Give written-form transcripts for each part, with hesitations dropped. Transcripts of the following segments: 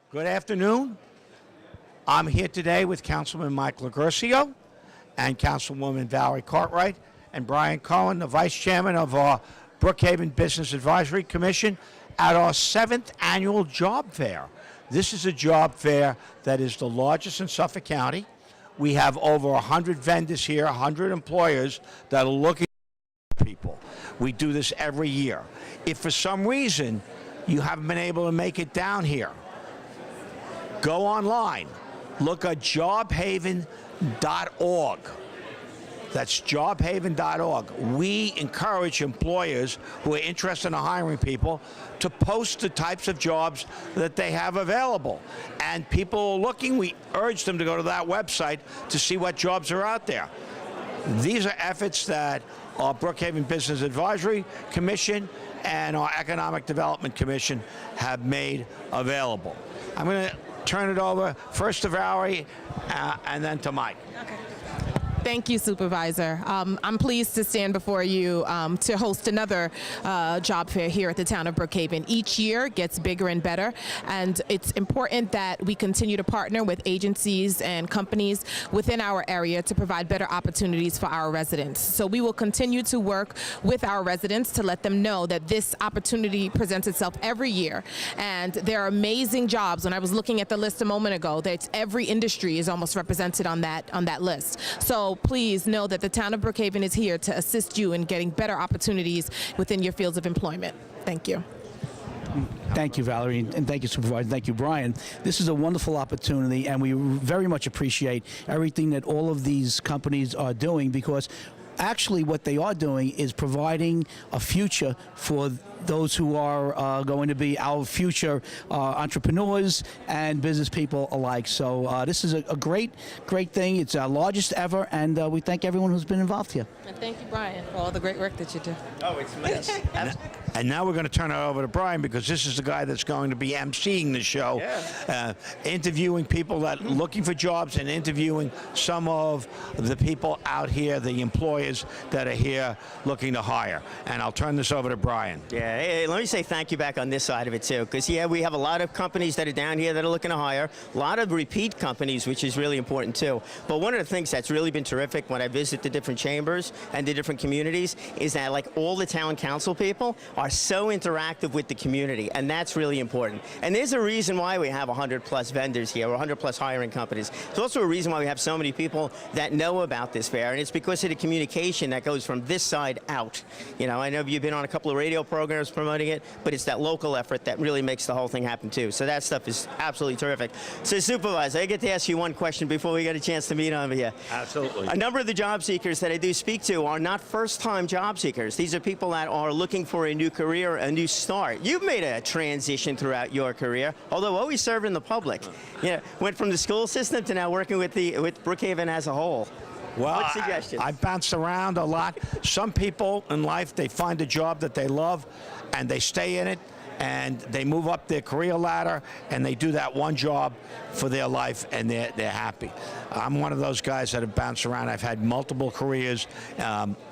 Good afternoon. I'm here today with Councilman Mike LaGuercio and Councilwoman Valerie Cartwright and Brian Cohen, the Vice Chairman of our Brookhaven Business Advisory Commission, at our 7th annual job fair. This is a job fair that is the largest in Suffolk County. We have over 100 vendors here, 100 employers that are looking for people. We do this every year. If for some reason you haven't been able to make it down here, go online. Look at jobhaven.org. That's jobhaven.org. We encourage employers who are interested in hiring people to post the types of jobs that they have available. And people are looking, we urge them to go to that website to see what jobs are out there. These are efforts that our Brookhaven Business Advisory Commission and our Economic Development Commission have made available. I'm going to turn it over first to Valerie and then to Mike. Okay. Thank you, Supervisor. I'm pleased to stand before you to host another job fair here at the town of Brookhaven. Each year gets bigger and better, and it's important that we continue to partner with agencies and companies within our area to provide better opportunities for our residents. So we will continue to work with our residents to let them know that this opportunity presents itself every year, and there are amazing jobs. When I was looking at the list a moment ago, that every industry is almost represented on that list. So please know that the town of Brookhaven is here to assist you in getting better opportunities within your fields of employment. Thank you. Thank you, Valerie, and thank you, Supervisor. Thank you, Brian. This is a wonderful opportunity, and we very much appreciate everything that all of these companies are doing, because actually what they are doing is providing a future for those who are going to be our future entrepreneurs and business people alike. So this is a great thing. It's our largest ever, and we thank everyone who's been involved here. And thank you, Brian, for all the great work that you do. Oh, it's nice. And now we're going to turn it over to Brian, because this is the guy that's going to be emceeing the show, interviewing people that are looking for jobs and interviewing some of the people out here, the employers that are here looking to hire. And I'll turn this over to Brian. Yeah, hey, let me say thank you back on this side of it too, because we have a lot of companies that are down here that are looking to hire, a lot of repeat companies, which is really important too. But one of the things that's really been terrific when I visit the different chambers and the different communities is that, like, all the town council people are so interactive with the community, and that's really important. And there's a reason why we have 100+ vendors here, or 100+ hiring companies. There's also a reason why we have so many people that know about this fair, and it's because of the communication that goes from this side out. You know, I know you've been on a couple of radio programs promoting it, but it's that local effort that really makes the whole thing happen too. So that stuff is absolutely terrific. So, Supervisor, I get to ask you one question before we get a chance to meet over here. Absolutely. A number of the job seekers that I do speak to are not first-time job seekers. These are people that are looking for a new career, a new start. You've made a transition throughout your career, although always serving the public. You know, went from the school system to now working with Brookhaven as a whole. Well, what suggestions? I bounced around a lot. Some people in life, they find a job that they love and they stay in it, and they move up their career ladder, and they do that one job for their life, and they're happy. I'm one of those guys that have bounced around. I've had multiple careers,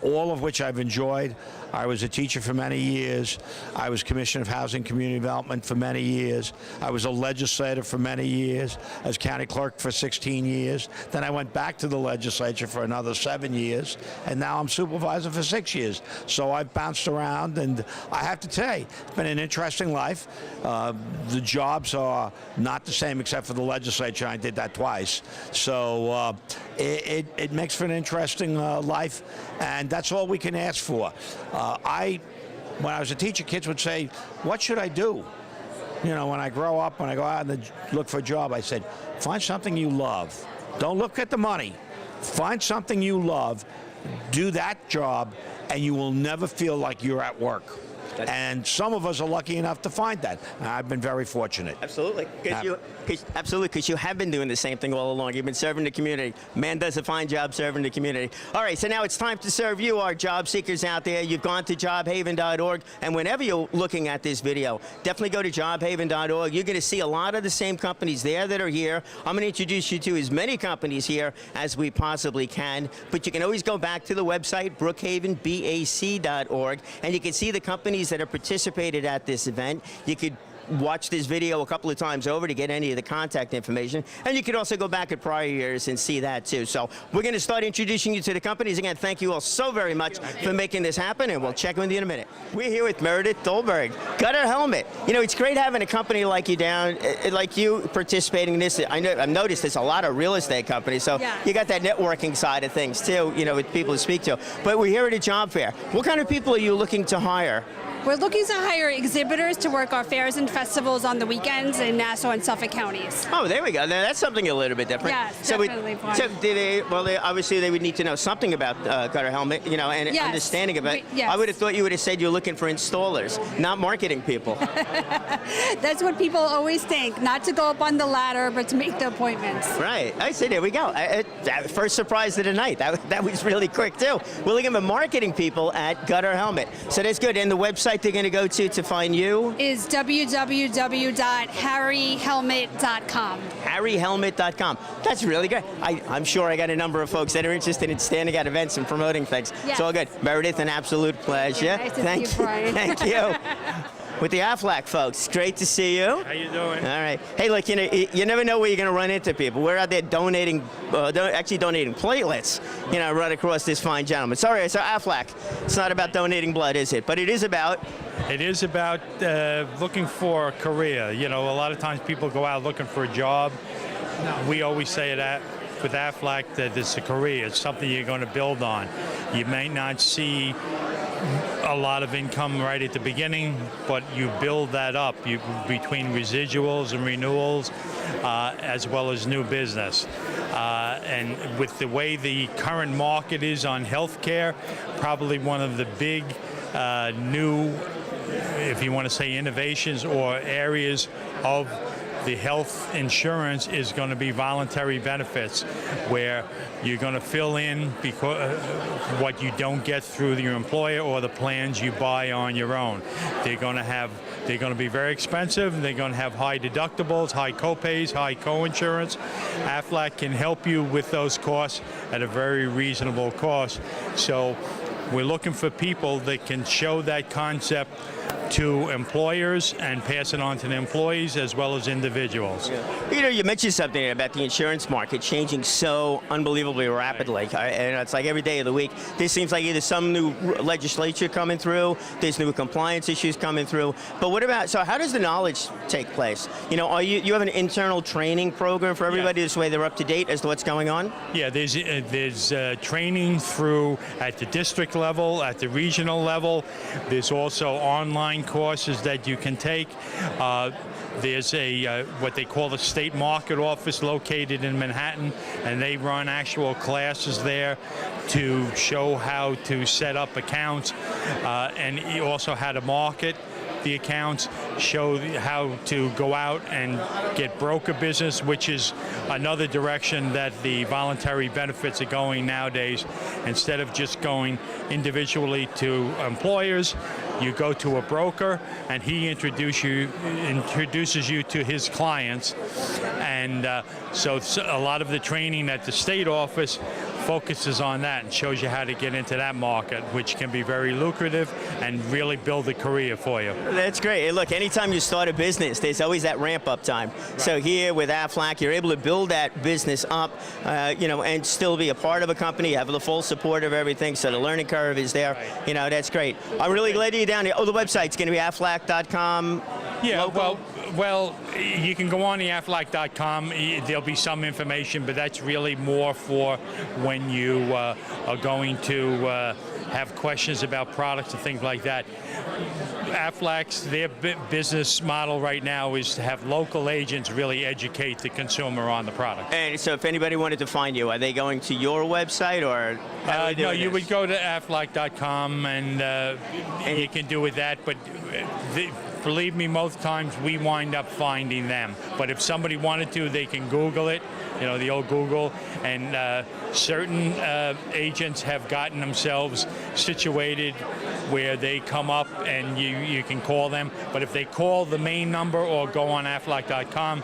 all of which I've enjoyed. I was a teacher for many years. I was Commissioner of Housing and Community Development for many years. I was a legislator for many years. I was county clerk for 16 years. Then I went back to the legislature for another 7 years, and now I'm supervisor for 6 years. So I've bounced around, and I have to tell you, it's been an interesting life. The jobs are not the same except for the legislature. I did that twice. So it makes for an interesting life, and that's all we can ask for. When I was a teacher, kids would say, what should I do? You know, when I grow up, when I go out and look for a job, I said, find something you love. Don't look at the money. Find something you love, do that job, and you will never feel like you're at work. And some of us are lucky enough to find that. I've been very fortunate. Absolutely. Because you have been doing the same thing all along. You've been serving the community. Man does a fine job serving the community. All right, so now it's time to serve you, our job seekers out there. You've gone to jobhaven.org, and whenever you're looking at this video, definitely go to jobhaven.org. You're going to see a lot of the same companies there that are here. I'm going to introduce you to as many companies here as we possibly can, but you can always go back to the website, brookhavenbac.org, and you can see the companies that have participated at this event. You could watch this video a couple of times over to get any of the contact information. And you can also go back at prior years and see that too. So we're going to start introducing you to the companies. Again, thank you all so very much for making this happen, and we'll check with you in a minute. We're here with Meredith Dolberg, Gutter Helmet. You know, it's great having a company like you down, like you participating in this. I've noticed there's a lot of real estate companies, so you got that networking side of things too, you know, with people to speak to. But we're here at a job fair. What kind of people are you looking to hire? We're looking to hire exhibitors to work our fairs and festivals on the weekends in Nassau and Suffolk counties. Oh, there we go. Now, that's something a little bit different. Yes, definitely fun. So obviously they would need to know something about Gutter Helmet, you know, and understanding of it. Yes. I would have thought you would have said you're looking for installers, not marketing people. That's what people always think, not to go up on the ladder, but to make the appointments. Right. I see. There we go. First surprise of the night. That was really quick, too. We're looking for marketing people at Gutter Helmet. So that's good. And the website they're going to go to find you? Is www.harryhelmet.com. harryhelmet.com. That's really good. I'm sure I got a number of folks that are interested in standing at events and promoting things. Yes. It's all good. Meredith, an absolute pleasure. Yeah, nice to see you, Brian. Thank you. With the Aflac folks, great to see you. How you doing? All right. Hey, look, you know, you never know where you're going to run into people. We're out there donating platelets, you know, right across this fine gentleman. Sorry, it's Aflac. It's not about donating blood, is it? But it is about... It is about looking for a career. You know, a lot of times people go out looking for a job. We always say that with Aflac that it's a career. It's something you're going to build on. You may not see a lot of income right at the beginning, but you build that up between residuals and renewals, as well as new business. And with the way the current market is on healthcare, probably one of the big new, if you want to say, innovations or areas of the health insurance is going to be voluntary benefits, where you're going to fill in because what you don't get through your employer or the plans you buy on your own. They're going to be very expensive. They're going to have high deductibles, high copays, high co-insurance. Aflac can help you with those costs at a very reasonable cost. So we're looking for people that can show that concept to employers and pass it on to the employees as well as individuals. You know, you mentioned something about the insurance market changing so unbelievably rapidly. And it's like every day of the week, there seems like either some new legislature coming through, there's new compliance issues coming through. But what about, so how does the knowledge take place? You know, you have an internal training program for everybody, this way they're up to date as to what's going on? Yeah, there's training through at the district level, at the regional level. There's also online courses that you can take. There's what they call the state market office located in Manhattan, and they run actual classes there to show how to set up accounts and also how to market the accounts, show how to go out and get broker business, which is another direction that the voluntary benefits are going nowadays. Instead of just going individually to employers, you go to a broker and he introduces you to his clients. And so a lot of the training at the state office focuses on that and shows you how to get into that market, which can be very lucrative and really build a career for you. That's great. Hey, look, anytime you start a business, there's always that ramp-up time. Right. So here with Aflac, you're able to build that business up, you know, and still be a part of a company. You have the full support of everything, so the learning curve is there. Right. You know, that's great. I'm really glad you're down here. Oh, the website's going to be aflac.com. Yeah, well, you can go on the aflac.com. There'll be some information, but that's really more for when you are going to have questions about products and things like that. Aflac's, their business model right now is to have local agents really educate the consumer on the product. And so if anybody wanted to find you, are they going to your website or? No, you would go to aflac.com and you can do with that, but believe me, most times we wind up finding them. But if somebody wanted to, they can Google it, you know, the old Google, and certain agents have gotten themselves situated where they come up and you can call them. But if they call the main number or go on aflac.com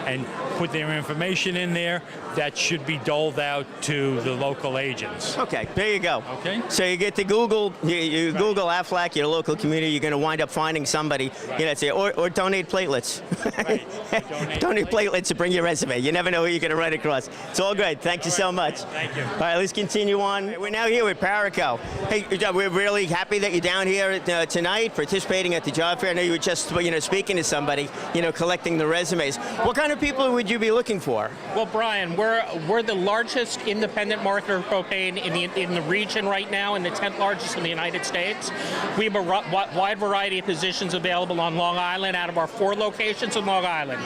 and put their information in there, that should be doled out to the local agents. Okay, there you go. Okay. So you get to Google, you Google Aflac, your local community, you're going to wind up finding somebody That's it. Or donate platelets. Right. Donate platelets to bring your resume. You never know who you're going to run across. It's all good. Thank you so much. Thank you. All right, let's continue on. We're now here with Paraco. Hey, we're really happy that you're down here tonight, participating at the job fair. I know you were just, speaking to somebody, collecting the resumes. What kind of people would you be looking for? Well, Brian, we're the largest independent marketer of propane in the region right now, and the 10th largest in the United States. We have a wide variety of positions available on Long Island out of our 4 locations in Long Island.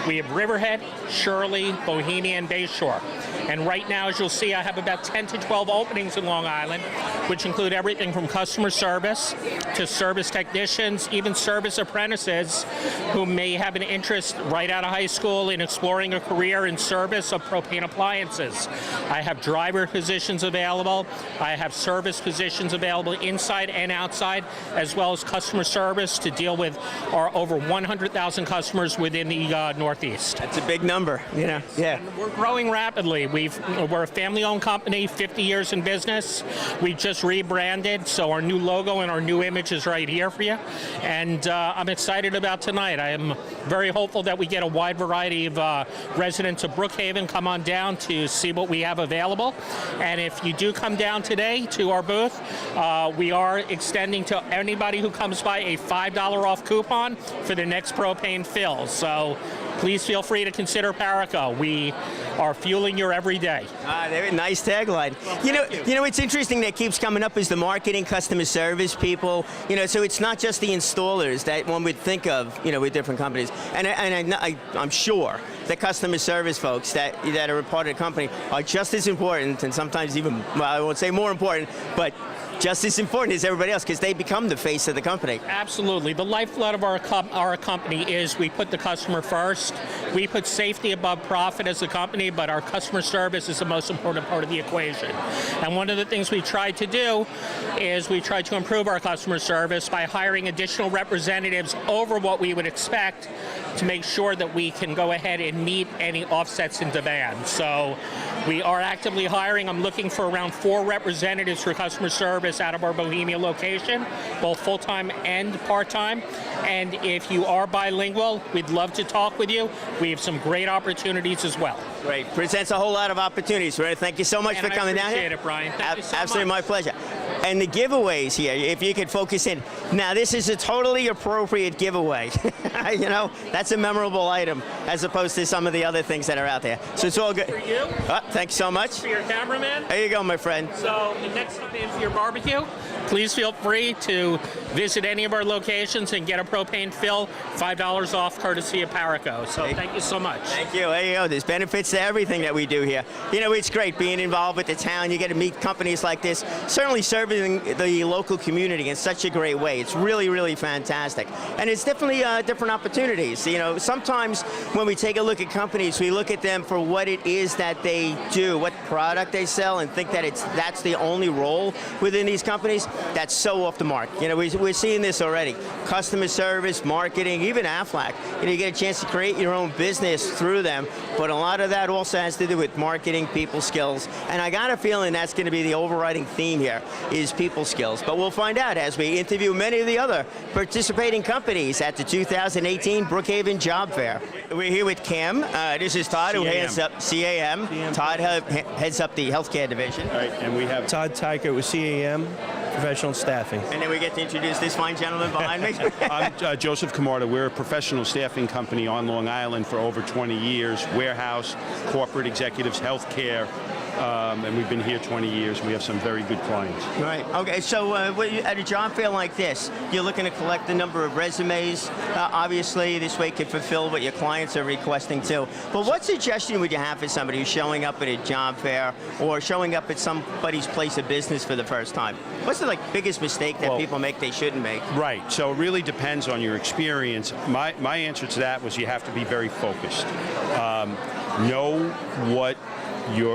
We have Riverhead, Shirley, Bohemia, and Bayshore. And right now, as you'll see, I have about 10 to 12 openings in Long Island, which include everything from customer service to service technicians, even service apprentices who may have an interest right out of high school in exploring a career in service of propane appliances. I have driver positions available. I have service positions available inside and outside, as well as customer service to deal with our over 100,000 customers within the Northeast. That's a big number, Yeah. And we're growing rapidly. We're a family-owned company, 50 years in business. We just rebranded, so our new logo and our new image is right here for you. And I'm excited about tonight. I am very hopeful that we get a wide variety of residents of Brookhaven come on down to see what we have available. And if you do come down today to our booth, we are extending to anybody who comes by a $5 off coupon for the next propane fill. So please feel free to consider Paraco. We are fueling your every day. Nice tagline. It's interesting that keeps coming up is the marketing, customer service people. So it's not just the installers that one would think of, with different companies. And I'm sure the customer service folks that are a part of the company are just as important, and sometimes even, well, I won't say more important, but just as important as everybody else, because they become the face of the company. Absolutely. The lifeblood of our company is we put the customer first. We put safety above profit as a company, but our customer service is the most important part of the equation. And one of the things we tried to do is we tried to improve our customer service by hiring additional representatives over what we would expect to make sure that we can go ahead and meet any offsets in demand. So we are actively hiring. I'm looking for around 4 representatives for customer service out of our Bohemia location, both full-time and part-time. And if you are bilingual, we'd love to talk with you. We have some great opportunities as well. Great. Presents a whole lot of opportunities. Right? Thank you so much for coming down here. I appreciate it, Brian. Thank you so Absolutely, much. my pleasure. And the giveaways here, if you could focus in. Now, this is a totally appropriate giveaway. That's a memorable item as opposed to some of the other things that are out there. So it's all good. For you. Thanks so much. For your cameraman. There you go, my friend. So the next time in for your barbecue, please feel free to visit any of our locations and get a propane fill, $5 off courtesy of Paraco. So thank you so much. Thank you. There you go. There's benefits to everything that we do here. It's great being involved with the town. You get to meet companies like this, certainly serving the local community in such a great way. It's really, really fantastic. And it's definitely different opportunities. Sometimes when we take a look at companies, we look at them for what it is that they do, what product they sell, and think that that's the only role within these companies. That's so off the mark. We're seeing this already. Customer service, marketing, even Aflac. You get a chance to create your own business through them, but a lot of that also has to do with marketing, people skills, and I got a feeling that's going to be the overriding theme here is people skills. But we'll find out as we interview many of the other participating companies at the 2018 Brookhaven Job Fair. We're here with Cam. This is Todd, who heads up CAM. Todd heads up the healthcare division. All right, and we have Todd Tykert with CAM, professional staffing. And then we get to introduce this fine gentleman behind me. I'm Joseph Camarda. We're a professional staffing company on Long Island for over 20 years, warehouse, corporate executives, healthcare, and we've been here 20 years. We have some very good clients. Right. Okay, so at a job fair like this, you're looking to collect a number of resumes. Obviously, this way can fulfill what your clients are requesting too. But what suggestion would you have for somebody who's showing up at a job fair or showing up at somebody's place of business for the first time? What's the biggest mistake that people make they shouldn't make? Right. So it really depends on your experience. My answer to that was you have to be very focused. Know what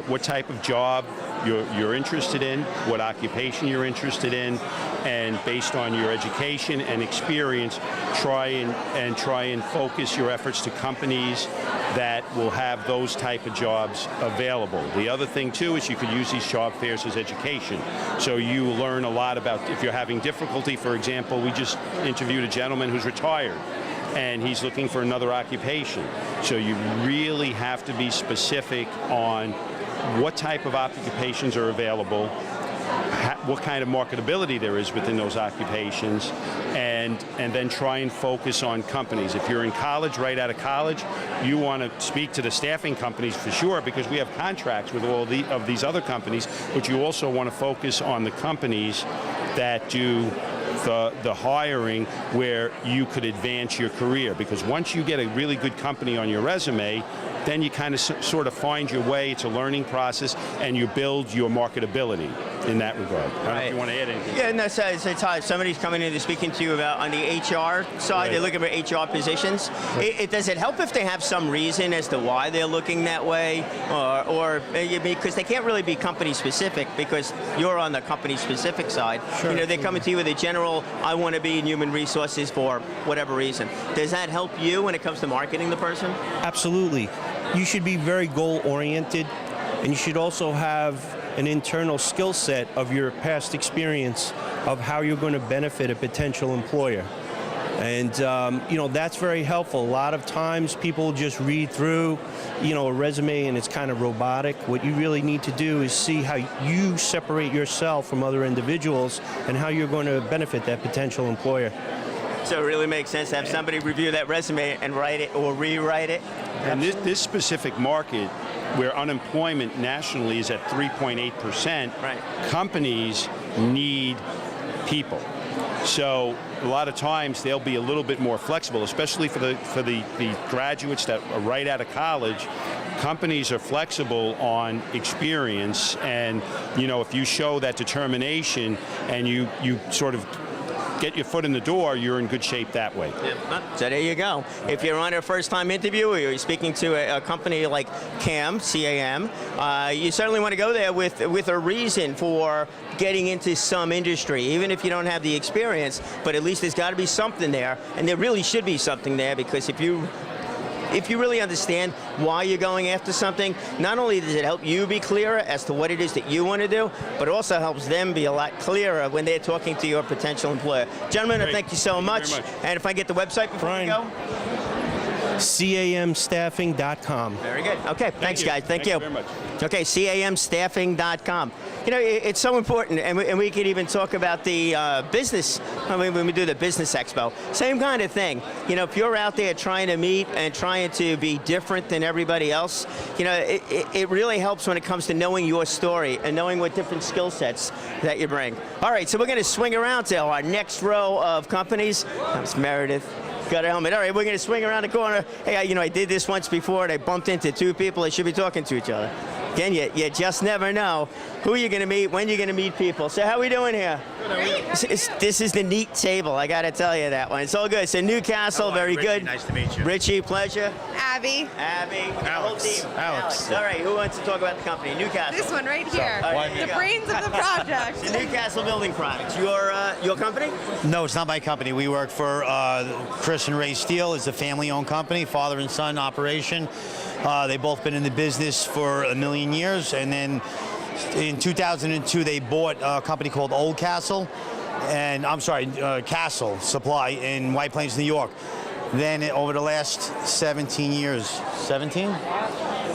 what type of job you're interested in, what occupation you're interested in, and based on your education and experience, try and focus your efforts to companies that will have those type of jobs available. The other thing too is you could use these job fairs as education. So you learn a lot about if you're having difficulty. For example, we just interviewed a gentleman who's retired and he's looking for another occupation. So you really have to be specific on what type of occupations are available, what kind of marketability there is within those occupations, and then try and focus on companies. If you're in college, right out of college, you want to speak to the staffing companies for sure, because we have contracts with all of these other companies, but you also want to focus on the companies that do the hiring where you could advance your career, because once you get a really good company on your resume, then you kind of sort of find your way. It's a learning process, and you build your marketability in that regard. I don't know if you want to add anything. Yeah, no, so Todd, somebody's coming in and speaking to you about on the HR side, they're looking for HR positions. Does it help if they have some reason as to why they're looking that way, or because they can't really be company specific because you're on the company specific side. Sure. You know, they're coming to you with a general, I want to be in human resources for whatever reason. Does that help you when it comes to marketing the person? Absolutely. You should be very goal-oriented, and you should also have an internal skill set of your past experience of how you're going to benefit a potential employer. And, you know, that's very helpful. A lot of times people just read through, you know, a resume and it's kind of robotic. What you really need to do is see how you separate yourself from other individuals and how you're going to benefit that potential employer. So it really makes sense to have somebody review that resume and write it or rewrite it. And this specific market, where unemployment nationally is at 3.8%, right, companies need people. So a lot of times they'll be a little bit more flexible, especially for the graduates that are right out of college. Companies are flexible on experience, and you know, if you show that determination and you sort of get your foot in the door, you're in good shape that way. Yeah. So there you go. If you're on a first-time interview or you're speaking to a company like CAM, C-A-M, you certainly want to go there with a reason for getting into some industry, even if you don't have the experience, but at least there's got to be something there, and there really should be something there, because if you really understand why you're going after something, not only does it help you be clearer as to what it is that you want to do, but it also helps them be a lot clearer when they're talking to your potential employer. Gentlemen, I thank you so much. And if I get the website before we go? camstaffing.com. Very good. Okay, thanks, guys. Thank you. Very much. Okay, camstaffing.com. You know, it's so important, and we could even talk about the business. I mean, when we do the business expo, same kind of thing. You know, if you're out there trying to meet and trying to be different than everybody else, you know, it really helps when it comes to knowing your story and knowing what different skill sets that you bring. All right, so we're going to swing around to our next row of companies. That's Meredith. Got a helmet. All right, we're going to swing around the corner. Hey, you know, I did this once before, and I bumped into two people that should be talking to each other. Again, you just never know who you're going to meet, when you're going to meet people. So how are we doing here? This is the neat table. I got to tell you that one. It's all good. So Newcastle, very Richie, good. nice to meet you. Richie, pleasure. Abby. Abby. Alex. The whole team. Alex. All right, who wants to talk about the company? Newcastle. This one right here. All right, The brains of the project. The Newcastle Building Products. Your company? No, it's not my company. We work for Chris and Ray Steele. It's a family-owned company, father and son operation. They've both been in the business for a million years, and then in 2002 they bought a company called Old Castle, and Castle Supply in White Plains, New York. Then over the last 17 years, 17?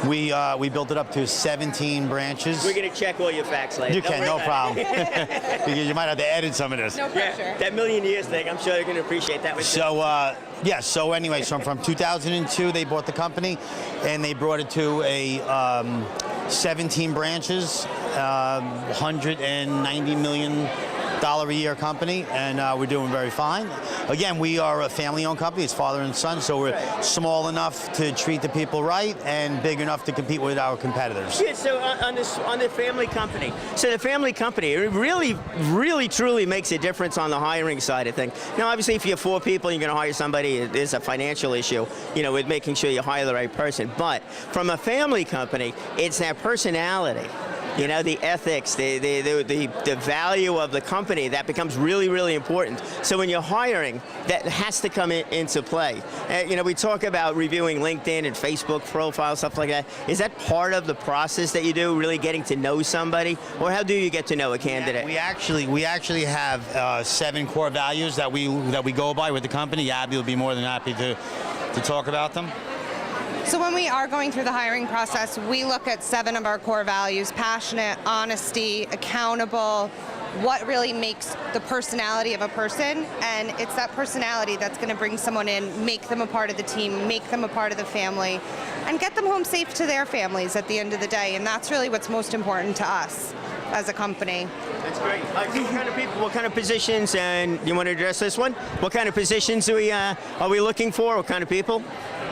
We built it up to 17 branches. We're going to check all your facts later. You can, no problem. Because you might have to edit some of this. No pressure. Yeah, that million years thing, I'm sure they're going to appreciate that. So anyway, from 2002 they bought the company, and they brought it to a 17 branches, 190 million a year company, and we're doing very fine. Again, we are a family-owned company. It's father and son, so we're small enough to treat the people right and big enough to compete with our competitors. Yeah, so on the family company. So the family company, it really, truly makes a difference on the hiring side of things. Now, obviously, if you have 4 people and you're going to hire somebody, there's a financial issue, with making sure you hire the right person. But from a family company, it's that personality. The ethics, the value of the company, that becomes really, really important. So when you're hiring, that has to come into play. We talk about reviewing LinkedIn and Facebook profiles, stuff like that. Is that part of the process that you do, really getting to know somebody? Or how do you get to know a candidate? We actually have 7 core values that we go by with the company. Abby will be more than happy to talk about them. So when we are going through the hiring process, we look at 7 of our core values: passionate, honesty, accountable, what really makes the personality of a person. And it's that personality that's going to bring someone in, make them a part of the team, make them a part of the family, and get them home safe to their families at the end of the day. And that's really what's most important to us as a company. That's great. What kind of people, what kind of positions, and you want to address this one? What kind of positions are we looking for? What kind of people?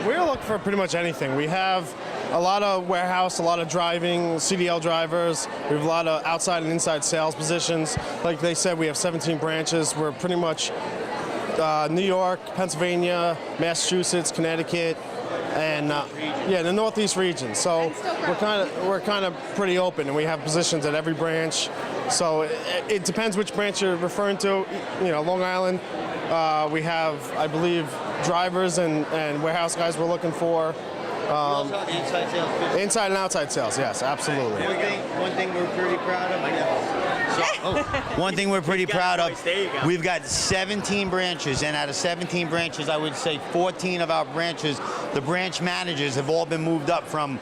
We're looking for pretty much anything. We have a lot of warehouse, a lot of driving, CDL drivers. We have a lot of outside and inside sales positions. Like they said, we have 17 branches. We're pretty much New York, Pennsylvania, Massachusetts, Connecticut, and the Northeast region. So we're kind of pretty open, and we have positions at every branch. So it depends which branch you're referring to. Long Island, we have, I believe, drivers and warehouse guys we're looking for. Inside sales. Inside and outside sales, yes, absolutely. One thing we're pretty proud of. One thing we're pretty proud of. We've got 17 branches, and out of 17 branches, I would say 14 of our branches, the branch managers have all been moved up from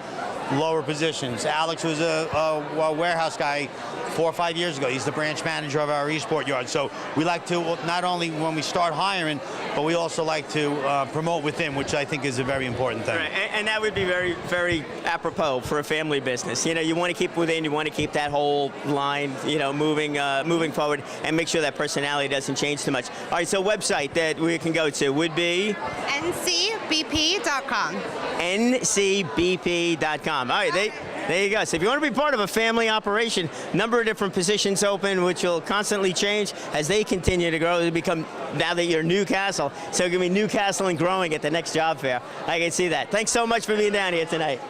lower positions. Alex was a warehouse guy 4 or 5 years ago. He's the branch manager of our Eastport yard. So we like to, not only when we start hiring, but we also like to promote within, which I think is a very important thing. Right. And that would be very, very apropos for a family business. You want to keep within, you want to keep that whole line, moving forward, and make sure that personality doesn't change too much. All right, so website that we can go to would be? ncbp.com. ncbp.com. All right, there you go. So if you want to be part of a family operation, number of different positions open, which will constantly change as they continue to grow. They become, now that you're Newcastle, so it's going to be Newcastle and growing at the next job fair. I can see that. Thanks so much for being down here tonight.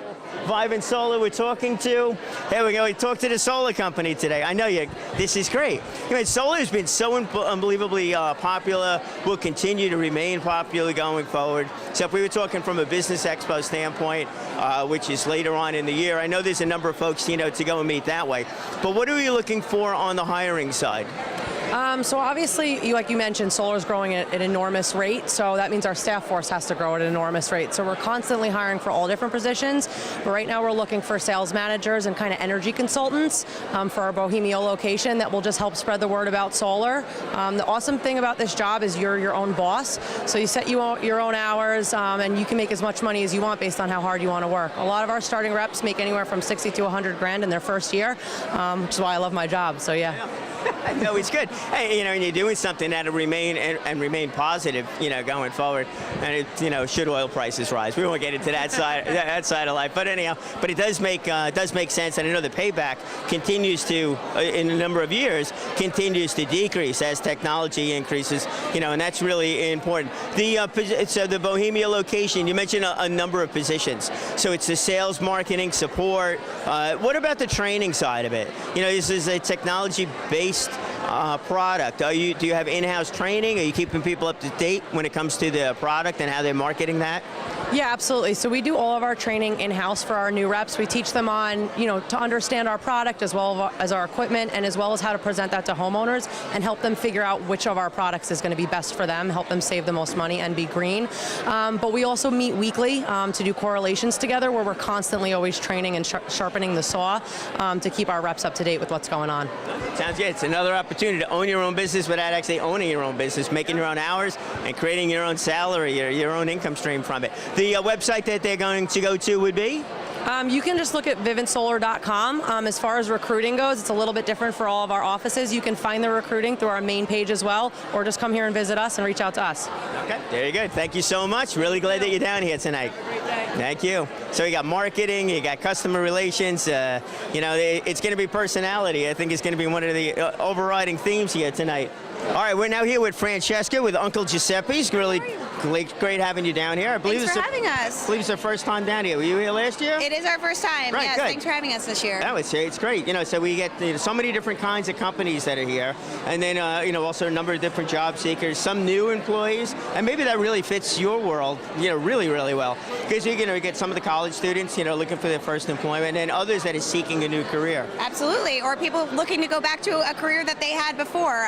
Vivint Solar we're talking to. There we go. We talked to the solar company today. I know you. This is great. Solar has been so unbelievably popular. Will continue to remain popular going forward. So if we were talking from a business expo standpoint, which is later on in the year, I know there's a number of folks, to go and meet that way. But what are you looking for on the hiring side? So obviously, like you mentioned, solar is growing at an enormous rate, so that means our staff force has to grow at an enormous rate. So we're constantly hiring for all different positions, but right now we're looking for sales managers and kind of energy consultants for our Bohemia location that will just help spread the word about solar. The awesome thing about this job is you're your own boss, so you set your own hours and you can make as much money as you want based on how hard you want to work. A lot of our starting reps make anywhere from 60 to 100 grand in their first year, which is why I love my job, so yeah. No, it's good. Hey, and you're doing something that'll remain and remain positive, going forward. And it, should oil prices rise, we won't get into that side of life. But anyhow, but it does make sense. And I know the payback continues to, in a number of years, continues to decrease as technology increases. And that's really important. So the Bohemia location, you mentioned a number of positions. So it's the sales, marketing, support. What about the training side of it? This is a technology-based product. Do you have in-house training? Are you keeping people up to date when it comes to the product and how they're marketing that? Yeah, absolutely. So we do all of our training in-house for our new reps. We teach them on, to understand our product as well as our equipment, and as well as how to present that to homeowners and help them figure out which of our products is going to be best for them, help them save the most money and be green. But we also meet weekly to do correlations together, where we're constantly always training and sharpening the saw to keep our reps up to date with what's going on. Sounds good. It's another opportunity to own your own business without actually owning your own business, making your own hours and creating your own salary or your own income stream from it. The website that they're going to go to would be? You can just look at vivintsolar.com. As far as recruiting goes, it's a little bit different for all of our offices. You can find the recruiting through our main page as well, or just come here and visit us and reach out to us. Okay, very good. Thank you so much. Really glad that you're down here tonight. Thank you. So you got marketing, you got customer relations. You know, it's going to be personality. I think it's going to be one of the overriding themes here tonight. All right, we're now here with Francesca with Uncle Giuseppe's. Really great having you down here. I believe Thanks for having us. I believe it's our first time down here. Were you here last year? It is our first time. Right, yes, good. thanks for having us this year. I would say it's great. You know, so we get so many different kinds of companies that are here, and then you know, also a number of different job seekers, some new employees, and maybe that really fits your world, you know, really, really well, because you're going to get some of the college students, you know, looking for their first employment, and others that are seeking a new career. Absolutely, or people looking to go back to a career that they had before.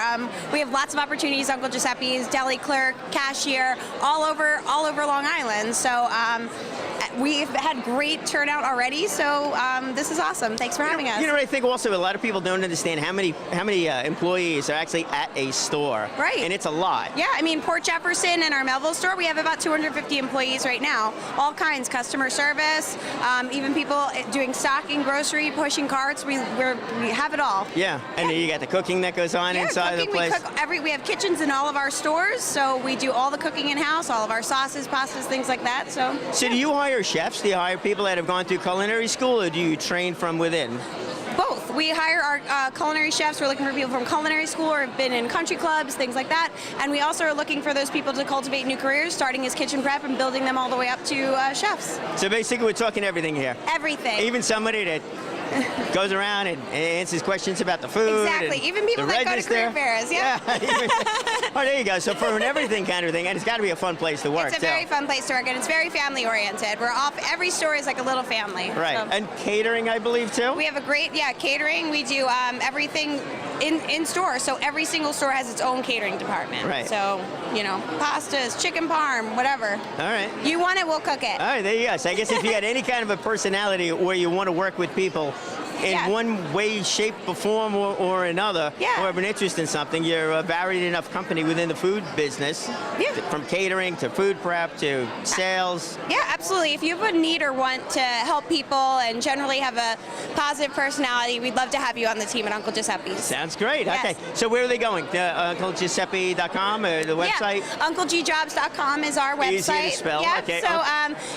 We have lots of opportunities. Uncle Giuseppe's, deli clerk, cashier, all over Long Island. So we've had great turnout already. So this is awesome. Thanks for having us. You know, I think also a lot of people don't understand how many employees are actually at a store. Right. And it's a lot. Yeah, I mean, Port Jefferson and our Melville store, we have about 250 employees right now. All kinds, customer service, even people doing stocking, grocery, pushing carts. We have it all. Yeah, and you got the cooking that goes on inside cooking, the place. We have kitchens in all of our stores, so we do all the cooking in-house, all of our sauces, pastas, things like that. So do you hire chefs? Do you hire people that have gone through culinary school, or do you train from within? Both. We hire our culinary chefs. We're looking for people from culinary school or have been in country clubs, things like that. And we also are looking for those people to cultivate new careers, starting as kitchen prep and building them all the way up to chefs. So basically, we're talking everything here. Everything. Even somebody that goes around and answers questions about the food. Exactly. Even people that go to career fairs. Yeah. Oh, there you go. So for an everything kind of thing, and it's got to be a fun place to work. It's a very fun place to work, and it's very family oriented. We're off. Every store is like a little family. Right. So. And catering, I believe, too. We have a great catering. We do everything in store. So every single store has its own catering department. Right. So you know, pastas, chicken parm, whatever. All right. You want it, we'll cook it. All right. There you go. So I guess if you had any kind of a personality where you want to work with people in one way, shape, or form or another, or have an interest in something, you're a varied enough company within the food business, from catering to food prep to sales. Yeah, absolutely. If you have a need or want to help people and generally have a positive personality, we'd love to have you on the team at Uncle Giuseppe's. Sounds great. Yes. Okay. So where are they going? UncleGiuseppe.com or the website? Yeah, UncleGJobs.com is our website. Easy to spell. Yeah, Okay. so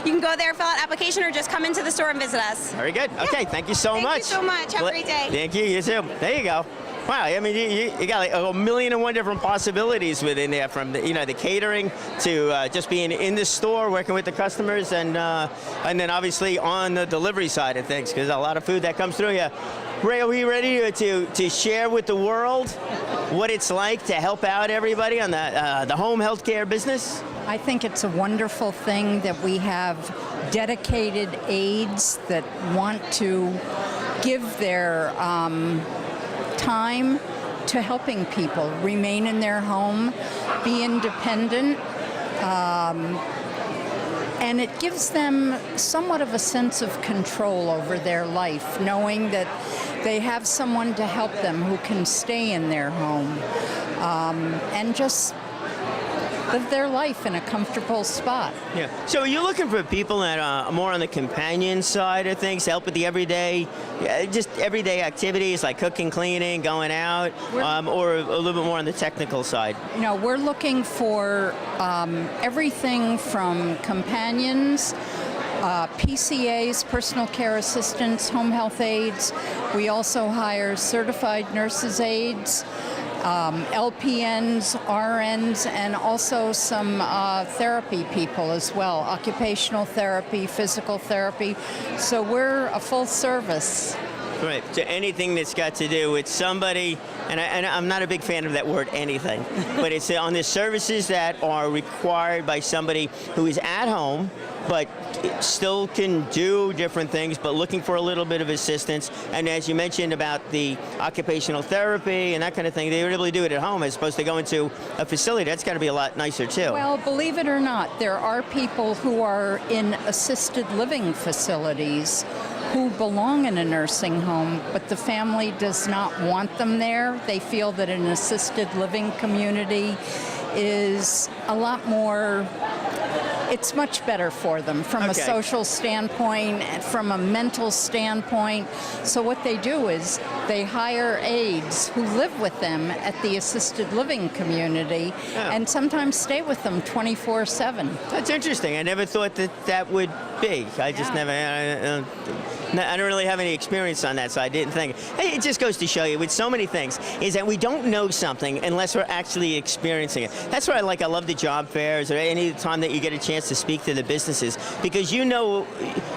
you can go there, fill out application, or just come into the store and visit us. Very good. Okay. Thank you so much. Thank you so much. Have a great day. Thank you. You too. There you go. Wow, I mean, you got like a million and one different possibilities within there, from the catering to just being in the store, working with the customers, and then obviously on the delivery side of things, because a lot of food that comes through here. Ray, are we ready to share with the world what it's like to help out everybody on the home healthcare business? I think it's a wonderful thing that we have dedicated aides that want to give their time to helping people remain in their home, be independent, and it gives them somewhat of a sense of control over their life, knowing that they have someone to help them who can stay in their home and just live their life in a comfortable spot. Yeah. So are you looking for people that are more on the companion side of things, help with the everyday activities like cooking, cleaning, going out, or a little bit more on the technical side? No, we're looking for everything from companions, PCAs, personal care assistants, home health aides. We also hire certified nurses aides, LPNs, RNs, and also some therapy people as well, occupational therapy, physical therapy. So we're a full service. Right. So anything that's got to do with somebody, and I'm not a big fan of that word anything, but it's on the services that are required by somebody who is at home, but still can do different things, but looking for a little bit of assistance. And as you mentioned about the occupational therapy and that kind of thing, they really do it at home as opposed to going to a facility. That's got to be a lot nicer too. Well, believe it or not, there are people who are in assisted living facilities who belong in a nursing home, but the family does not want them there. They feel that an assisted living community is a lot more it's much better for them from a Okay. social standpoint, from a mental standpoint. So what they do is they hire aides who live with them at the assisted living community and sometimes stay with them 24/7. That's interesting. I never thought that would be. I just never. I don't really have any experience on that, so I didn't think. Hey, it just goes to show you, with so many things, is that we don't know something unless we're actually experiencing it. That's why I love the job fairs, or any time that you get a chance to speak to the businesses, because you know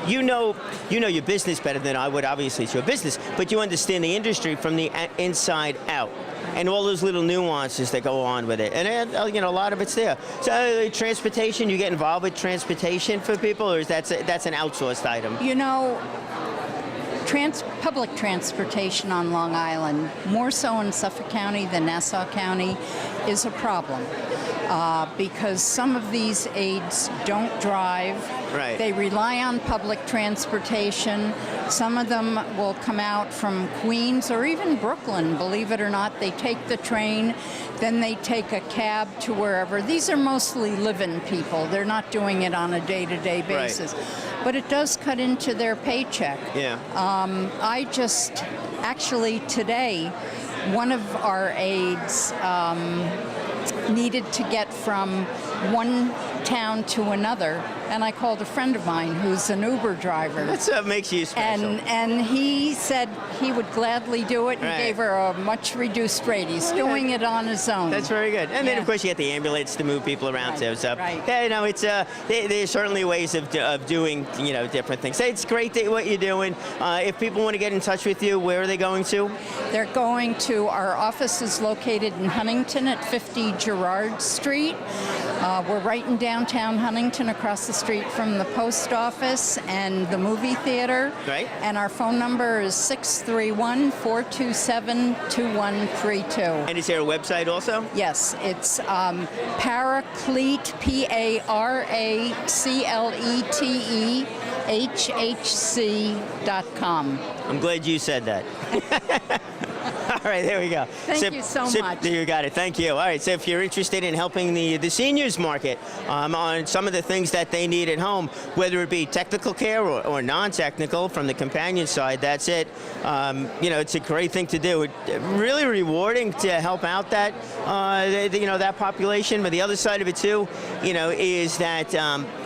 your business better than I would. Obviously, it's your business, but you understand the industry from the inside out, and all those little nuances that go on with it. And a lot of it's there. So transportation, you get involved with transportation for people, or is that's an outsourced item? You know, public transportation on Long Island, more so in Suffolk County than Nassau County, is a problem because some of these aides don't drive. Right. They rely on public transportation. Some of them will come out from Queens or even Brooklyn, believe it or not. They take the train, then they take a cab to wherever. These are mostly live-in people. They're not doing it on a day-to-day basis. But it does cut into their paycheck. Yeah. I just, actually today, one of our aides needed to get from one town to another, and I called a friend of mine who's an Uber driver. That's what makes you special. And he said he would gladly do it and Right. gave her a much reduced rate. He's doing it on his own. That's very good. And then, of course, you get the ambulance to move people around too. So, right. yeah, it's there's certainly ways of doing different things. It's great what you're doing. If people want to get in touch with you, where are they going to? They're going to, our office is located in Huntington at 50 Girard Street. We're right in downtown Huntington, across the street from the post office and the movie theater. Right. And our phone number is 631-427-2132. And is there a website also? Yes, it's Paraclete, PARACLETE, I'm glad you said that. All right, there we go. Thank you so much. You got it. Thank you. All right, so if you're interested in helping the seniors market on some of the things that they need at home, whether it be technical care or non-technical from the companion side, that's it. It's a great thing to do. Really rewarding to help out that that population. But the other side of it too, is that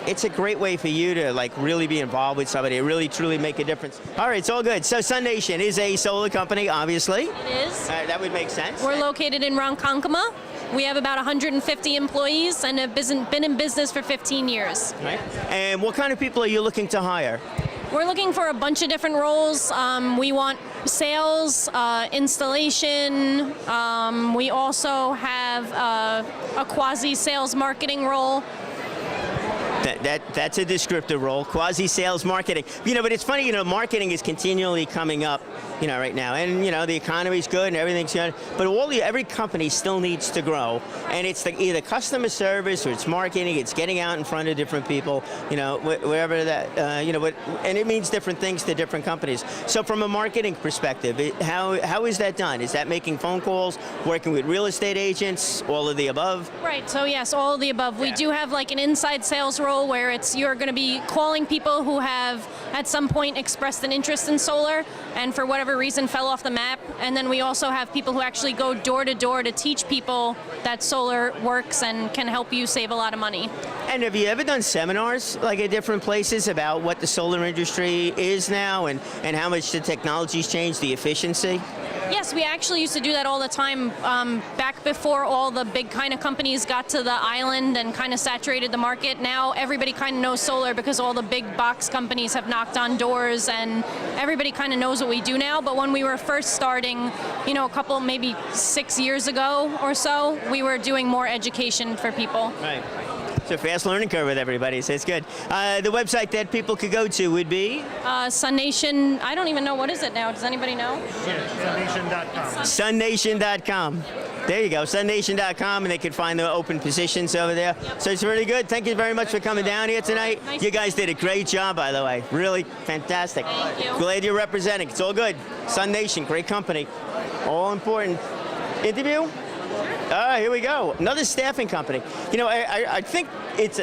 it's a great way for you to really be involved with somebody, really truly make a difference. All right, it's all good. So Sun Nation is a solar company, obviously. It is. That would make sense. We're located in Ronkonkoma. We have about 150 employees and have been in business for 15 years. Right. And what kind of people are you looking to hire? We're looking for a bunch of different roles. We want sales, installation. We also have a quasi-sales marketing role. That's a descriptive role, quasi-sales marketing. But it's funny, marketing is continually coming up, right now. And, the economy's good and everything's good. But every company still needs to grow. And it's either customer service or it's marketing, it's getting out in front of different people, wherever that, and it means different things to different companies. So from a marketing perspective, how is that done? Is that making phone calls, working with real estate agents, all of the above? Right, so yes, all of the above. We do have an inside sales role where you're going to be calling people who have at some point expressed an interest in solar and for whatever reason fell off the map. And then we also have people who actually go door to door to teach people that solar works and can help you save a lot of money. And have you ever done seminars at different places about what the solar industry is now and how much the technology's changed, the efficiency? Yes, we actually used to do that all the time back before all the big kind of companies got to the island and kind of saturated the market. Now everybody kind of knows solar because all the big box companies have knocked on doors and everybody kind of knows what we do now. But when we were first starting, a couple, maybe 6 years ago or so, we were doing more education for people. Right. It's a fast learning curve with everybody, so it's good. The website that people could go to would be? Sun Nation, I don't even know, what is it now? Does anybody know? Sunnation.com. Sunnation.com. There you go, sunnation.com, and they can find the open positions over there. Yep. So it's really good. Thank you very much for coming down here tonight. Nice. You guys did a great job, by the way. Really fantastic. Thank you. Glad you're representing. It's all good. Sun Nation, great company. All important. Interview? Here we go. Another staffing company. You know, I think